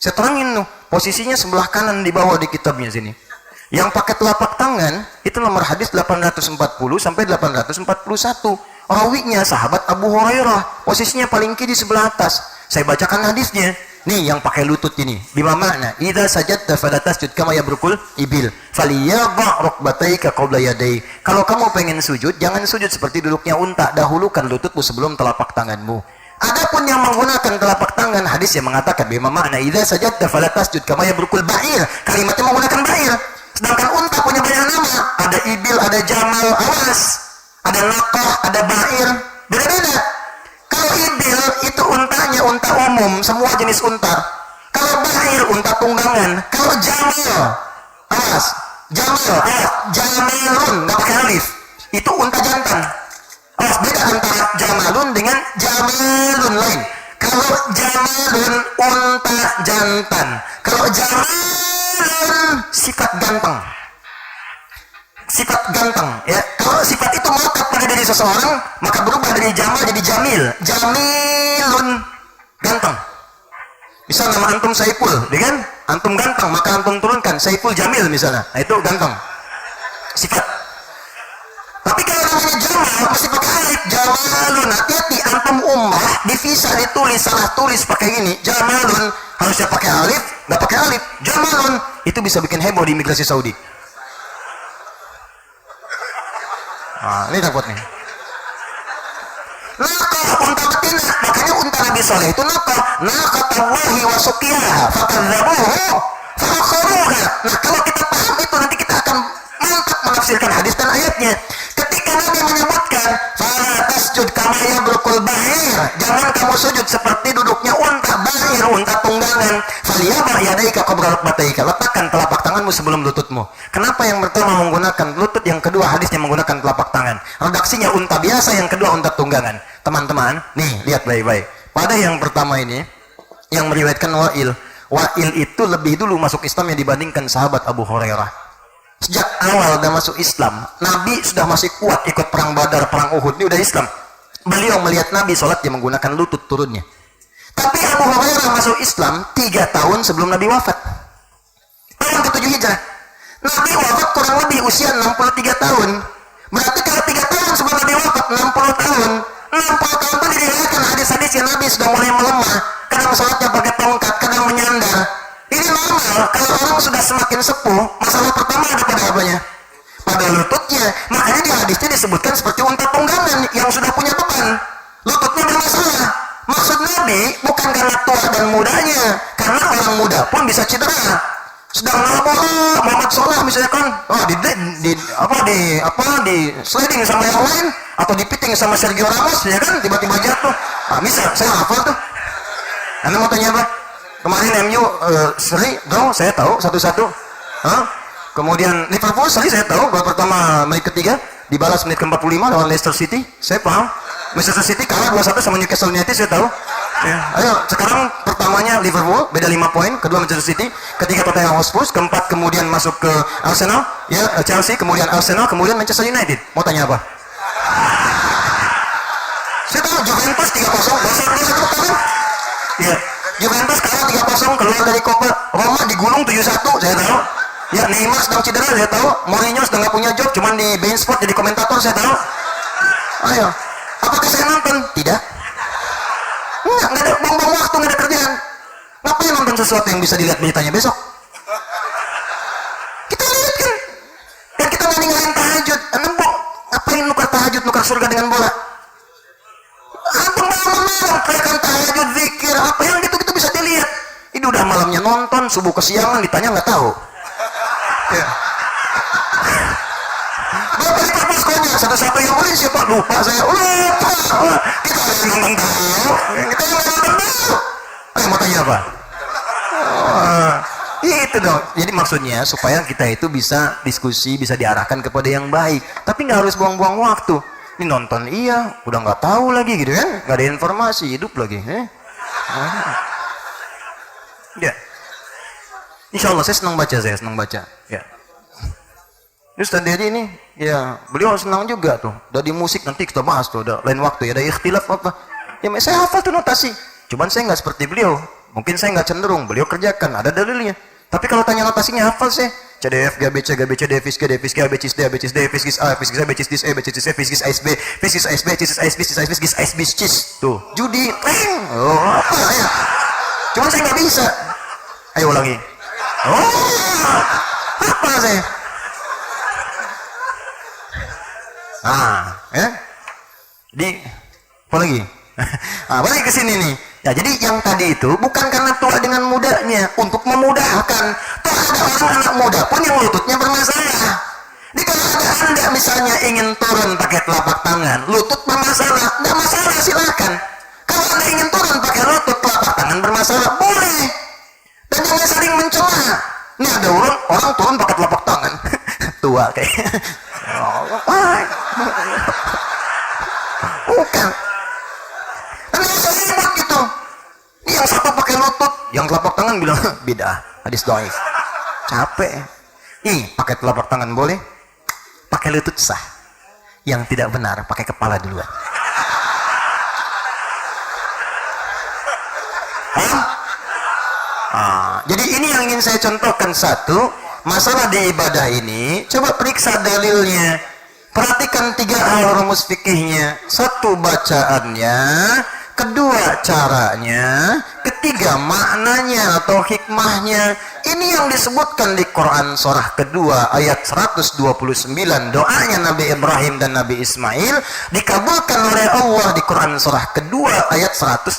Saya terangin tuh, posisinya sebelah kanan di bawah di kitabnya sini. Yang pakai telapak tangan, itu nomor hadis 840 sampai 841. Rawinya sahabat Abu Hurairah. Posisinya paling kiri sebelah atas. Saya bacakan hadisnya. Nih yang pakai lutut ini. Bima makna? Idza sajadta fala tasjud kama yabrukul ibil. Faliyadha rukbataika qabla yaday. Kalau kamu pengen sujud, jangan sujud seperti duduknya unta. Dahulukan lututmu sebelum telapak tanganmu. Adapun yang menggunakan telapak tangan, hadis yang mengatakan bima makna idza sajadta fala tasjud kama yabrukul ba'ir. Kalimatnya menggunakan ba'ir. Sedangkan unta punya banyak nama. Ada ibil, ada jamal, awas. Ada naqah, ada ba'ir. Beda-beda. Kalau ibil itu untanya unta umum, semua jenis unta. Kalau ba'ir unta tunggangan. Kalau jamal, awas. Jamal, awas. Jamalun, nggak pakai alif. Itu unta jantan. Awas, beda antara jamalun dengan jamalun lain. Kalau jamalun unta jantan. Kalau jamalun sifat ganteng. Sifat ganteng ya. Kalau sifat itu melekat pada diri seseorang, maka berubah dari jamal jadi jamil. Jamilun ganteng. Misal nama antum Saiful, ya kan? Antum ganteng, maka antum turunkan Saiful Jamil misalnya. Nah, itu ganteng. Sifat. Tapi kalau namanya jamal masih pakai alif, jamalun. Hati-hati, antum ummah divisa ditulis salah tulis pakai ini. Jamalun harusnya pakai alif, nggak pakai alif. Jamalun itu bisa bikin heboh di imigrasi Saudi. Nah, ini takut nih. Nakah unta betina, makanya unta Nabi Saleh itu nakah. Naqatallahi wa suqiyaha fakadzabuhu fakharuha. Nah, kalau kita paham itu nanti kita akan mantap menafsirkan hadis dan ayatnya. Ketika Nabi menyebutkan fala tasjud kama yabrukul ba'ir, jangan kamu sujud seperti duduknya unta ba'ir, unta tunggangan. Faliyaba yadaika qabla rukbataika, letakkan telapak tanganmu sebelum lututmu. Kenapa yang pertama menggunakan lutut, yang kedua hadisnya menggunakan telapak tangan? Redaksinya unta biasa, yang kedua unta tunggangan. Teman-teman, nih lihat baik-baik. Pada yang pertama ini yang meriwayatkan Wa'il. Wa'il itu lebih dulu masuk Islam yang dibandingkan sahabat Abu Hurairah. Sejak awal dah masuk Islam, Nabi sudah masih kuat ikut perang Badar, perang Uhud, ini udah Islam. Beliau melihat Nabi sholat dia menggunakan lutut turunnya. Tapi Abu Hurairah masuk Islam 3 tahun sebelum Nabi wafat. Tahun ke-7 Hijrah. Nabi wafat kurang lebih usia 63 tahun. Berarti kalau 3 tahun sebelum Nabi wafat 60 tahun. 60 tahun itu diriwayatkan hadis-hadisnya Nabi sudah mulai melemah. Kadang sholatnya pakai tongkat, kadang menyandar. Ini normal, kalau orang sudah semakin sepuh, masalah pertama ada pada apanya? Pada lututnya. Makanya di hadisnya disebutkan seperti unta tunggangan yang sudah punya beban. Lututnya bermasalah. Maksud Nabi bukan karena tua dan mudanya, karena orang muda pun bisa cedera. Sedang Muhammad Salah misalnya kan, di sliding sama yang lain, atau dipiting sama Sergio Ramos, ya kan, tiba-tiba jatuh. Nah, misal saya hafal tuh. Anda mau tanya apa? Kemarin MU seri, saya tahu satu-satu. Kemudian Liverpool seri saya tahu, babak pertama menit ketiga dibalas menit ke-45 lawan Leicester City, saya paham. Manchester City kalah 2-1 sama Newcastle United, saya tahu. Ya. Ayo, sekarang pertamanya Liverpool beda 5 poin, kedua Manchester City, ketiga Tottenham Hotspur, keempat kemudian masuk ke Arsenal, ya Chelsea, kemudian Arsenal, kemudian Manchester United. Mau tanya apa? Saya tahu Juventus 3-0, ya. Juventus kalah 3-0 keluar dari Copa. Roma digulung 7-1, saya tahu. Ya, Neymar sedang cedera, saya tahu. Mourinho sedang nggak punya job, cuman di beIN Sport jadi komentator, saya tahu. Ayo, apakah saya nonton? Tidak. Enggak ada bukan sesuatu yang bisa dilihat beritanya besok. Kita lihat kan. Dan kita nggak ninggalin tahajud. Antum ngapain nukar tahajud, nukar surga dengan bola? Antum malam-malam teriakan tahajud, zikir, apa yang gitu-gitu bisa dilihat. Ini udah malamnya nonton, subuh kesiangan ditanya nggak tahu. Ya. Bapak di perpustakaan satu-satu yang beli siapa? Lupa saya. Lupa. Kita yang nonton tahu. Kita yang nonton tahu. Ayo mau tanya apa? Itu dong. Jadi maksudnya supaya kita itu bisa diskusi, bisa diarahkan kepada yang baik. Tapi nggak harus buang-buang waktu. Ini nonton iya, udah nggak tahu lagi gitu kan? Nggak ada informasi, hidup lagi. Ya. Insya Allah saya senang baca, Ya. Terus tadi ini, ya beliau senang juga tuh. Udah di musik nanti kita bahas tuh, udah lain waktu ya, ada ikhtilaf apa. Ya saya hafal tuh notasi. Cuman saya nggak seperti beliau. Mungkin saya nggak cenderung, beliau kerjakan, ada dalilnya. Tapi kalau tanya notasinya hafal sih. CDF, GBC, D, FIS, G, ABCS, D, FIS, A, FIS, ABCS, D, ABCS, FIS, ASB, FIS, ASB, CIS, ASB, CIS, ASB, CIS, ASB, CIS. Tuh, judi. Oh, apa ya? Cuman saya nggak bisa. Ayo ulangi. Oh, apa saya? Di apa lagi? Balik ke sini nih. Ya, jadi yang tadi itu bukan karena tua dengan mudanya, untuk memudahkan. Toh ada orang anak muda pun yang lututnya bermasalah. Jadi kalau ada Anda misalnya ingin turun pakai telapak tangan, lutut bermasalah, tidak masalah, silakan. Kalau Anda ingin turun pakai lutut, telapak tangan bermasalah, boleh. Dan jangan saling mencela. Ini ada orang turun pakai telapak tangan, tua kayak. Bukan. Tapi saya ribut gitu. Ini yang satu pakai lutut, yang telapak tangan bilang bidah, hadis dhaif. Capek. Pakai telapak tangan boleh, pakai lutut sah. Yang tidak benar pakai kepala duluan. Jadi ini yang ingin saya contohkan. Satu, masalah di ibadah ini, coba periksa dalilnya. Perhatikan 3 hal rumus fikihnya. 1, bacaannya. 2, caranya. 3, maknanya atau hikmahnya. Ini yang disebutkan di Quran surah kedua ayat 129. Doanya Nabi Ibrahim dan Nabi Ismail dikabulkan oleh Allah di Quran surah kedua ayat 151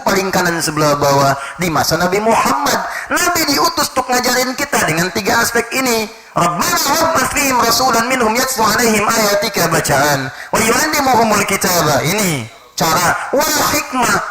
paling kanan sebelah bawah di masa Nabi Muhammad. Nabi diutus untuk ngajarin kita dengan 3 aspek ini. Rabbana wab'ath fihim rasulan minhum yatlu alaihim ayatika, bacaan, wa yu'allimuhumul kitaba, ini cara, wal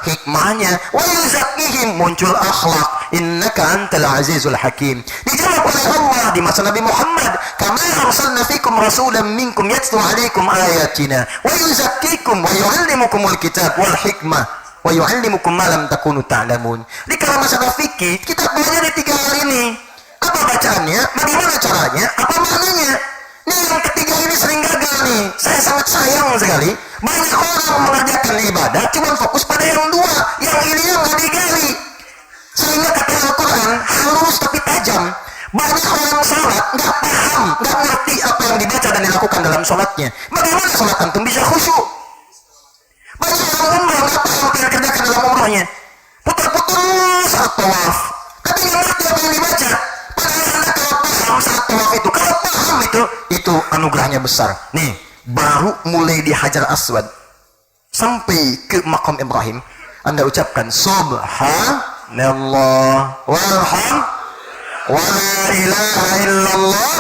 hikmahnya, wa yuzakkihim, muncul akhlak, innaka antal azizul hakim. Dijawab oleh Allah di masa Nabi Muhammad, kama arsalna fikum rasulan minkum yatlu alaikum ayatina wa yuzakkikum wa yu'allimukumul kitab wal hikmah wa yu'allimukum ma lam takunu ta'lamun. Di kalau masalah fikih kita belajar di 3 hal ini. Apa bacaannya, bagaimana caranya, apa maknanya. Nih yang ketiga ini sering gagal nih. Saya sangat sayang sekali. Banyak orang mengerjakan ibadah cuma fokus pada yang 2, yang ini yang nggak digali. Sehingga kata Al-Quran halus tapi tajam. Banyak orang sholat nggak paham, nggak ngerti apa yang dibaca dan dilakukan dalam sholatnya. Bagaimana sholat antum bisa khusyuk? Banyak orang umrah nggak paham apa yang dikerjakan dalam umrahnya. Putar-putar saat tawaf. Tapi nggak ngerti apa yang dibaca. Padahal Anda kalau paham saat tawaf itu, kalau paham itu anugerahnya besar. Nih, baru mulai di Hajar Aswad sampai ke makam Ibrahim, Anda ucapkan subhanallah walhamdulillah wa la ilaha illallah.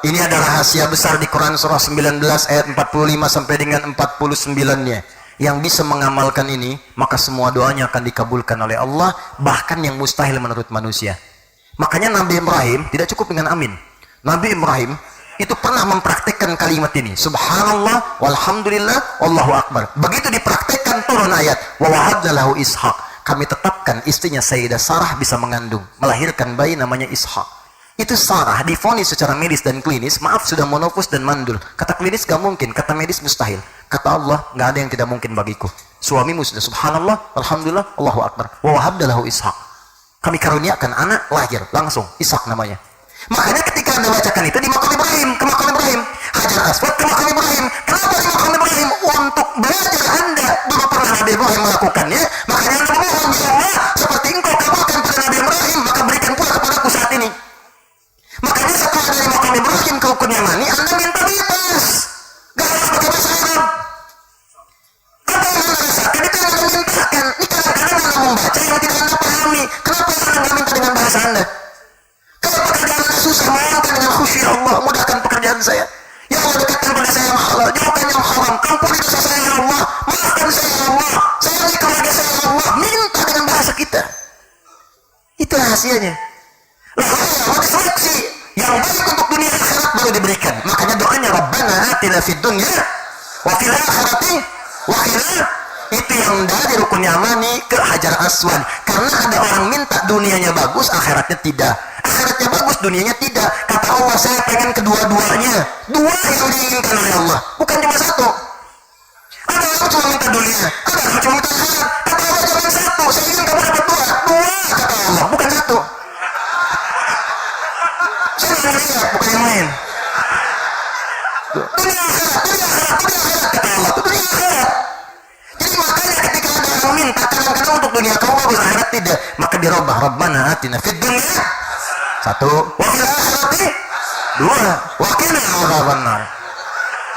Ini ada rahasia besar di Quran surah 19 ayat 45 sampai dengan 49-nya. Yang bisa mengamalkan ini, maka semua doanya akan dikabulkan oleh Allah, bahkan yang mustahil menurut manusia. Makanya Nabi Ibrahim tidak cukup dengan amin. Nabi Ibrahim itu pernah mempraktekkan kalimat ini, subhanallah walhamdulillah wallahu akbar. Begitu dipraktekkan turun ayat wa wahabna lahu ishaq. Kami tetapkan istrinya Sayyidah Sarah bisa mengandung, melahirkan bayi namanya Ishaq. Itu Sarah divonis secara medis dan klinis, maaf sudah monofus dan mandul. Kata klinis gak mungkin, kata medis mustahil. Kata Allah, gak ada yang tidak mungkin bagiku. Suamimu sudah subhanallah alhamdulillah allahu akbar wa wahabna lahu ishaq. Kami karuniakan anak, lahir langsung Ishak namanya. Makanya ketika Anda bacakan itu di makam Ibrahim, ke makam Ibrahim, Hajar Aswad ke makam Ibrahim. Kenapa di makam Ibrahim? Untuk belajar Anda dulu pernah Nabi Ibrahim melakukannya. Makanya Anda memohon ya Allah, seperti Yamani, Anda minta bebas. Gak harus pakai bahasa Arab. Apa yang Anda rasakan itu yang Anda mintakan. Ini kadang-kadang Anda membaca yang tidak Anda pahami. Kenapa Anda nggak minta dengan bahasa Anda? Kalau pekerjaan Anda susah, mohonkan dengan khusyuk, ya Allah, mudahkan pekerjaan saya. Ya Allah, dekatkan pada saya yang halal, jauhkan yang haram. Ampuni dosa saya ya Allah, maafkan saya ya Allah, sayangi keluarga saya ya Allah. Minta dengan bahasa kita. Itu rahasianya. Lalu ada seleksi yang baik untuk dunia akhirat baru diberikan. Makanya doanya Rabbana atina fid dunya wa fil akhirati wa qina. Itu yang dari rukun Yamani ke Hajar Aswad. Karena ada orang minta dunianya bagus, akhiratnya tidak. Akhiratnya bagus, dunianya tidak. Kata Allah, saya pengen kedua-duanya. Dua yang diinginkan oleh Allah, bukan cuma satu. Ada orang cuma minta dunia, ada orang cuma minta akhirat. Kata Allah, jangan satu, saya ingin kamu dapat dua. Dua, kata Allah, bukan satu. Saya ingin lihat, bukan yang lain. Dunia akhirat, dunia akhirat, dunia akhirat, kata Allah, itu dunia akhirat. Jadi makanya ketika ada orang minta, kadang-kadang untuk dunia kamu bagus, akhirat tidak, maka dirobah. Rabbana atina fid dunya, satu, wa fil akhirati, dua, wa qina adzabannar.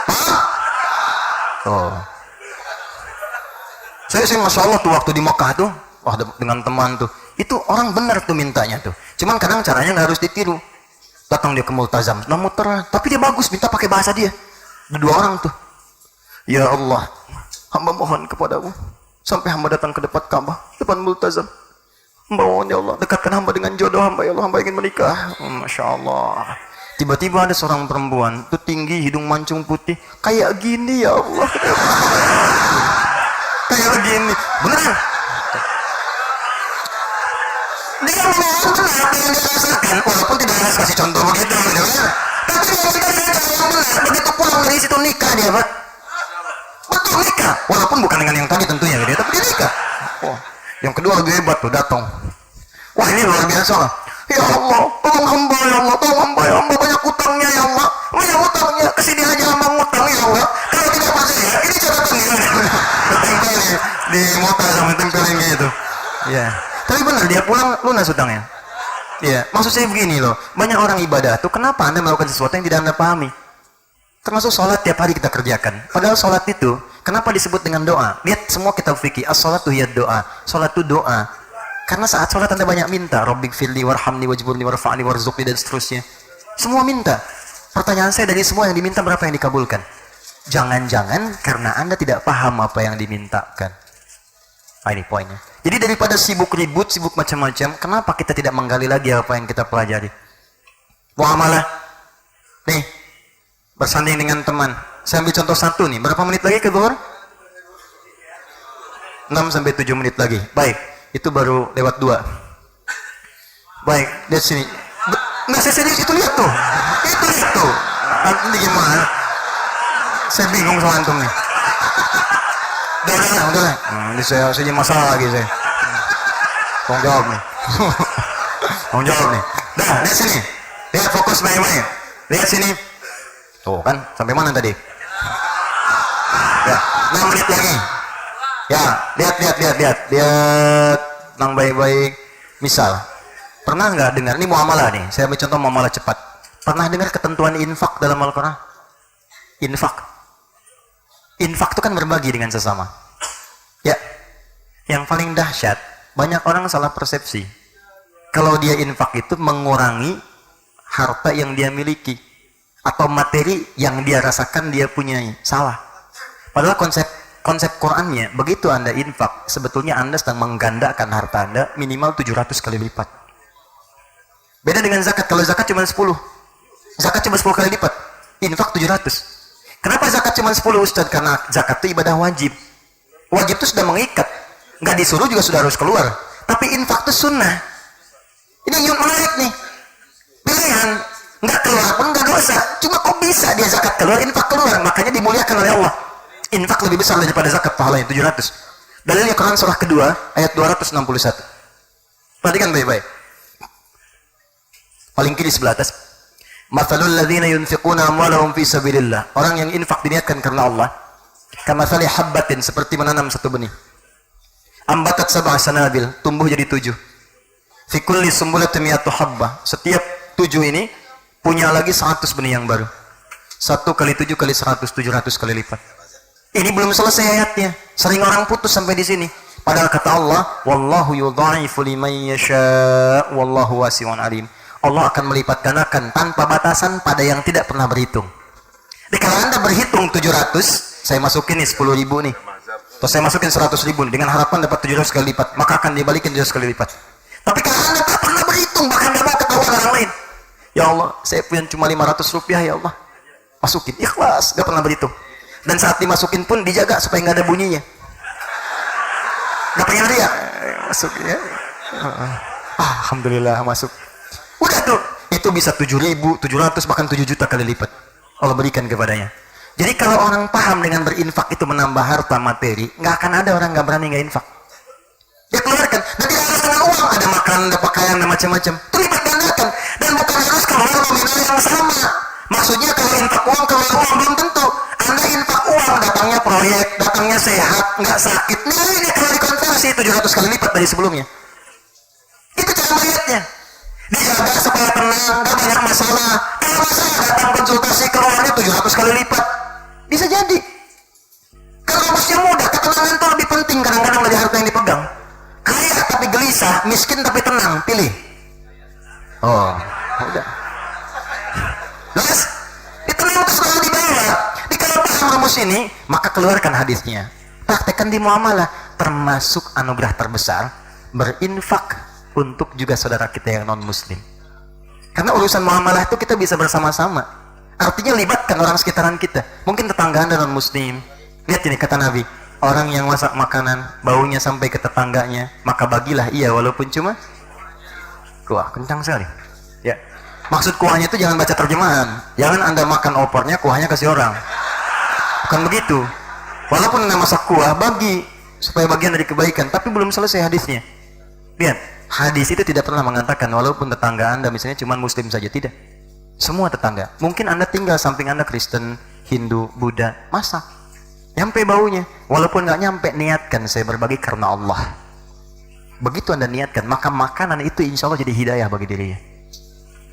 Paham? Oh. Saya Masya Allah tuh waktu di Mekah tuh, wah dengan teman tuh, itu orang benar tuh mintanya tuh. Cuman kadang caranya nggak harus ditiru. Datang dia ke Multazam, nah muter, tapi dia bagus, minta pakai bahasa dia. Ada dua orang tuh. Ya Allah, hamba mohon kepadamu, sampai hamba datang ke depan Multazam. Mohon ya Allah, dekatkan hamba dengan jodoh hamba ya Allah, hamba ingin menikah. Masya Allah. Tiba-tiba ada seorang perempuan, tuh tinggi, hidung mancung putih, kayak gini ya Allah. Kayak begini, beneran. Dia memohon benar apa yang dia rasakan, walaupun tidak harus kasih contoh begitu, benar. Tapi dia minta cara yang benar. Begitu pulang dari situ nikah dia, Pak. Betul nikah, walaupun bukan dengan yang tadi tentunya dia, tapi dia nikah. Oh, yang kedua lebih hebat tuh, datang. Wah ini luar biasa lah. Ya Allah, tolong hamba ya Allah, tolong hamba ya Allah, banyak utangnya ya Allah, banyak utangnya, kesini aja hamba ngutang ya Allah. Kalau tidak percaya, ini catatannya. Tempel di motor sama tempelin gitu. Ya. Tapi benar dia pulang lunas utangnya. Iya, maksud saya begini loh, banyak orang ibadah tuh kenapa Anda melakukan sesuatu yang tidak Anda pahami? Termasuk sholat tiap hari kita kerjakan. Padahal sholat itu kenapa disebut dengan doa? Lihat semua kitab fikih, as-sholatu hiya doa. Sholat itu doa. Karena saat sholat Anda banyak minta, Rabbighfirli warhamni wajburni warfa'ni warzuqni dan seterusnya. Semua minta. Pertanyaan saya dari semua yang diminta berapa yang dikabulkan? Jangan-jangan karena Anda tidak paham apa yang dimintakan. Nah, ini poinnya. Jadi daripada sibuk ribut, sibuk macam-macam, kenapa kita tidak menggali lagi apa yang kita pelajari? Muamalah. Nih, bersanding dengan teman. Saya ambil contoh satu nih. Berapa menit lagi ke Zuhur? 6-7 menit lagi. Baik, itu baru lewat 2. Baik, lihat sini. Nggak, saya serius, itu lihat tuh. Itu lihat tuh. Ini gimana? Saya bingung sama antum nih. Udah. Ini saya jadi masalah lagi saya. Tolong jawab nih. Tolong jawab nih. Dah, lihat sini. Lihat fokus baik-baik. Lihat sini. Tuh kan, sampai mana tadi? Ya, 6 menit lagi. Ya, lihat. Lihat, nang baik-baik. Misal, pernah nggak dengar? Ini muamalah nih. Saya ambil contoh muamalah cepat. Pernah dengar ketentuan infak dalam Al-Quran? Infak. Infak itu kan berbagi dengan sesama. Ya, yang paling dahsyat, banyak orang salah persepsi. Kalau dia infak itu mengurangi harta yang dia miliki atau materi yang dia rasakan dia punyai. Salah. Padahal konsep Qurannya, begitu Anda infak, sebetulnya Anda sedang menggandakan harta Anda minimal 700 kali lipat. Beda dengan zakat. Kalau zakat cuma 10. Zakat cuma 10 kali lipat. Infak 700. Kenapa zakat cuma 10, Ustaz? Karena zakat itu ibadah wajib. Wajib itu sudah mengikat. Nggak disuruh juga sudah harus keluar. Tapi infak itu sunnah. Ini yang menarik nih. Pilihan. Nggak keluar pun nggak dosa. Cuma kok bisa dia zakat keluar, infak keluar. Makanya dimuliakan oleh Allah. Infak lebih besar daripada zakat, pahalanya 700. Dalilnya Quran surah kedua, ayat 261. Perhatikan baik-baik. Paling kiri sebelah atas. Mathalul ladzina yunfiquna amwalahum fi sabilillah. Orang yang infak diniatkan karena Allah. Kamathali habbatin, seperti menanam satu benih. Ambatat sab'a sanabil, tumbuh jadi 7. Fi kulli sumbulatin mi'atu habbah. Setiap 7 ini punya lagi 100 benih yang baru. 1 kali 7 kali 100, 700 kali lipat. Ini belum selesai ayatnya. Sering orang putus sampai di sini. Padahal kata Allah, wallahu yudha'ifu liman yasha' wallahu wasi'un alim. Allah akan melipat gandakan tanpa batasan pada yang tidak pernah berhitung. Jadi kalau Anda berhitung 700, saya masukin nih 10.000 nih. Terus saya masukin 100.000 dengan harapan dapat 700 kali lipat, maka akan dibalikin 700 kali lipat. Tapi kalau Anda tak pernah berhitung, bahkan gak mau ketahuan orang lain. Ya Allah, saya punya cuma 500 rupiah ya Allah. Masukin, ikhlas, gak pernah berhitung. Dan saat dimasukin pun dijaga supaya gak ada bunyinya. Gak pengen riak. Masuk ya. Alhamdulillah masuk. Udah tuh, itu bisa 7.700 bahkan 7 juta kali lipat. Allah berikan kepadanya. Jadi kalau orang paham dengan berinfak itu menambah harta materi, nggak akan ada orang nggak berani nggak infak. Ya keluarkan. Dan tidak harus dengan uang, ada makanan, ada pakaian, ada macam-macam. Itu lipat gandakan. Dan bukan harus keluar nominal yang sama. Maksudnya kalau infak uang keluar uang belum tentu. Anda infak uang, datangnya proyek, datangnya sehat, nggak sakit. Ini kalau dikonversi 700 kali lipat dari sebelumnya. Itu cara melihatnya. Dijaga supaya tenang, gak banyak masalah. Kalau masalah datang konsultasi keluarnya 700 kali lipat. Bisa jadi. Kalau usia muda, ketenangan itu lebih penting kadang-kadang dari harta yang dipegang. Kaya tapi gelisah, miskin tapi tenang, pilih. Oh, udah. Terus, ditenang terus kalau dibayar. Di kalau paham rumus ini, maka keluarkan hadisnya. Praktekkan di muamalah, termasuk anugerah terbesar, berinfak untuk juga saudara kita yang non muslim. Karena urusan muamalah itu kita bisa bersama-sama. Artinya libatkan orang sekitaran kita. Mungkin tetangga Anda non muslim. Lihat ini kata Nabi, orang yang masak makanan baunya sampai ke tetangganya, maka bagilah ia walaupun cuma kuah. Kencang sekali. Ya. Maksud kuahnya itu jangan baca terjemahan. Jangan Anda makan opornya, kuahnya kasih orang. Bukan begitu. Walaupun Anda masak kuah, bagi supaya bagian dari kebaikan, tapi belum selesai hadisnya. Lihat. Hadis itu tidak pernah mengatakan walaupun tetangga Anda misalnya cuma muslim saja, tidak. Semua tetangga. Mungkin Anda tinggal samping Anda Kristen, Hindu, Buddha, masak. Nyampe baunya. Walaupun nggak nyampe, niatkan saya berbagi karena Allah. Begitu Anda niatkan, maka makanan itu insya Allah jadi hidayah bagi dirinya.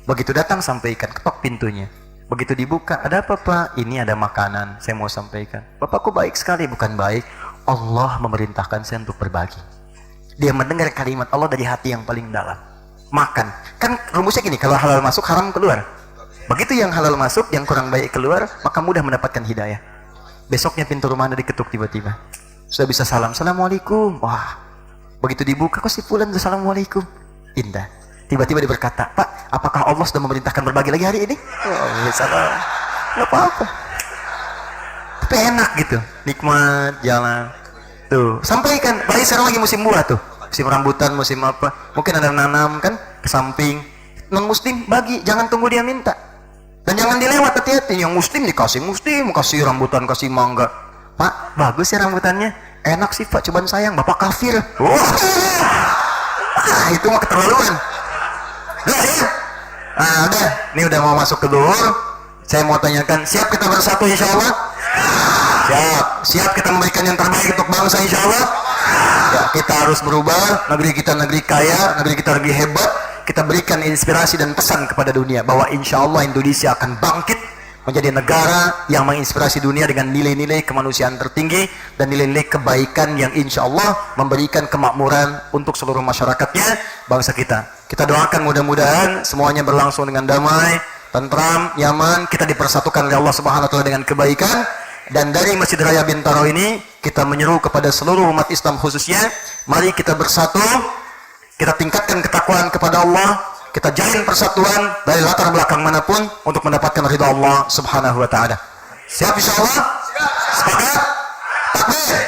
Begitu datang, sampaikan, ketok pintunya. Begitu dibuka, ada apa Pak? Ini ada makanan, saya mau sampaikan. Bapakku baik sekali, bukan baik. Allah memerintahkan saya untuk berbagi. Dia mendengar kalimat Allah dari hati yang paling dalam. Makan. Kan rumusnya gini, kalau halal masuk, haram keluar. Begitu yang halal masuk, yang kurang baik keluar, maka mudah mendapatkan hidayah. Besoknya pintu rumah Anda diketuk tiba-tiba. Sudah bisa salam, Assalamualaikum. Wah, begitu dibuka, kok si Fulan Assalamualaikum. Indah. Tiba-tiba dia berkata, Pak, apakah Allah sudah memerintahkan berbagi lagi hari ini? Oh, salah. Nggak apa-apa. Tapi enak gitu. Nikmat, jalan. Tuh, sampaikan. Baik sekarang lagi musim buah tuh. Musim rambutan, musim apa. Mungkin ada nanam kan, ke samping. Non-muslim, bagi. Jangan tunggu dia minta. Dan jangan dilewat, hati-hati. Yang muslim dikasih muslim, kasih rambutan, kasih mangga. Pak, bagus ya rambutannya. Enak sih Pak, cobaan sayang. Bapak kafir. Itu mah keterlaluan. Udah ya? Udah. Ini udah mau masuk ke duhur. Saya mau tanyakan, siap kita bersatu insya Allah? Siap kita memberikan yang terbaik untuk bangsa insya Allah. Ya, kita harus berubah. Negeri kita negeri kaya, negeri kita negeri hebat. Kita berikan inspirasi dan pesan kepada dunia bahwa insya Allah Indonesia akan bangkit menjadi negara yang menginspirasi dunia dengan nilai-nilai kemanusiaan tertinggi dan nilai-nilai kebaikan yang insya Allah memberikan kemakmuran untuk seluruh masyarakatnya, bangsa kita. Kita doakan mudah-mudahan semuanya berlangsung dengan damai, tentram, nyaman. Kita dipersatukan oleh Allah Subhanahu wa taala dengan kebaikan. Dan dari Masjid Raya Bintaro ini kita menyeru kepada seluruh umat Islam khususnya, mari kita bersatu, kita tingkatkan ketakwaan kepada Allah, kita jalin persatuan dari latar belakang manapun untuk mendapatkan ridha Allah Subhanahu wa taala. Siap insyaallah? Sepakat? Takbir.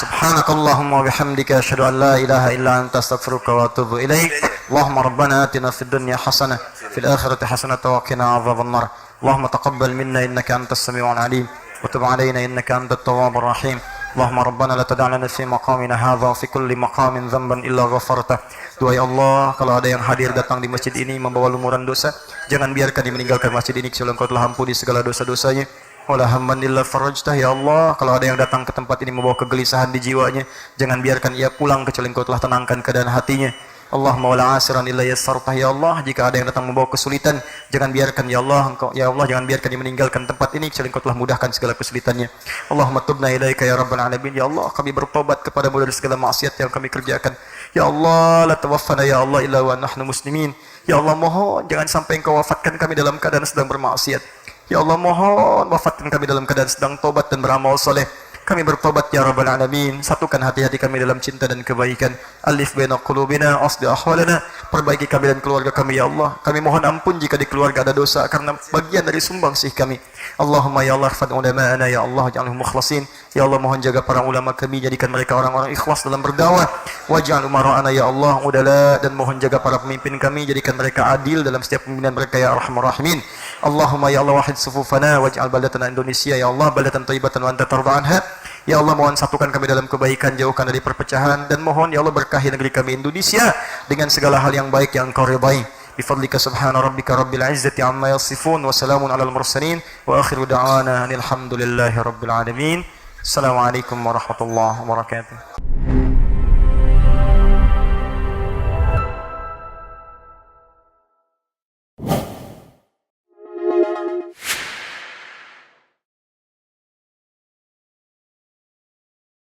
Subhanakallahumma wa bihamdika asyhadu an la ilaha illa anta astaghfiruka wa atubu ilaik. Allahumma rabbana atina fid dunya hasanah fil akhirati hasanah wa qina adzabannar. اللهم تقبل منا إنك أنت السميع العليم وتب علينا إنك أنت التواب الرحيم اللهم ربنا لا تدع لنا في مقامنا هذا في كل مقام ذنبا إلا غفرته. Doa ya Allah, kalau ada yang hadir datang di masjid ini membawa lumuran dosa, jangan biarkan dia meninggalkan masjid ini kecuali Engkau telah ampuni segala dosa-dosanya. Wala hamman illa farajtah ya Allah, kalau ada yang datang ke tempat ini membawa kegelisahan di jiwanya, jangan biarkan ia pulang kecuali Engkau telah tenangkan keadaan hatinya. Allahumma wala asiran illa yassartah ya Allah. Jika ada yang datang membawa kesulitan, jangan biarkan ya Allah, Engkau ya Allah jangan biarkan dia meninggalkan tempat ini kecuali Engkau telah mudahkan segala kesulitannya. Allahumma tubna ilaika ya rabbal alamin. Ya Allah, kami bertobat kepadamu dari segala maksiat yang kami kerjakan. Ya Allah, la tawaffana ya Allah illa wa nahnu muslimin. Ya Allah, mohon jangan sampai Engkau wafatkan kami dalam keadaan sedang bermaksiat. Ya Allah, mohon wafatkan kami dalam keadaan sedang tobat dan beramal soleh. Kami bertobat ya Rabbal Alamin. Satukan hati-hati kami dalam cinta dan kebaikan. Alif baina qulubina, asli ahwalana. Perbaiki kami dan keluarga kami ya Allah. Kami mohon ampun jika di keluarga ada dosa karena bagian dari sumbangsih kami. Allahumma ya Allah irfad ulama'ana ya Allah, ja'alhum mukhlasin. Ya Allah, mohon jaga para ulama kami, jadikan mereka orang-orang ikhlas dalam berdakwah. Waj'al umara'ana ya Allah udala, dan mohon jaga para pemimpin kami, jadikan mereka adil dalam setiap pemimpinan mereka ya Arhamar Rahimin. Allahumma ya Allah wahid sufufana waj'al baladana Indonesia ya Allah balatan thayyibatan wa anta tarda anha. Ya Allah, mohon satukan kami dalam kebaikan, jauhkan dari perpecahan, dan mohon ya Allah berkahi negeri kami Indonesia dengan segala hal yang baik yang Engkau ridai. Bifadlika subhana rabbika rabbil izzati amma yasifun wa salamun alal mursalin wa akhiru da'wana alhamdulillahi rabbil alamin. Assalamualaikum warahmatullahi wabarakatuh.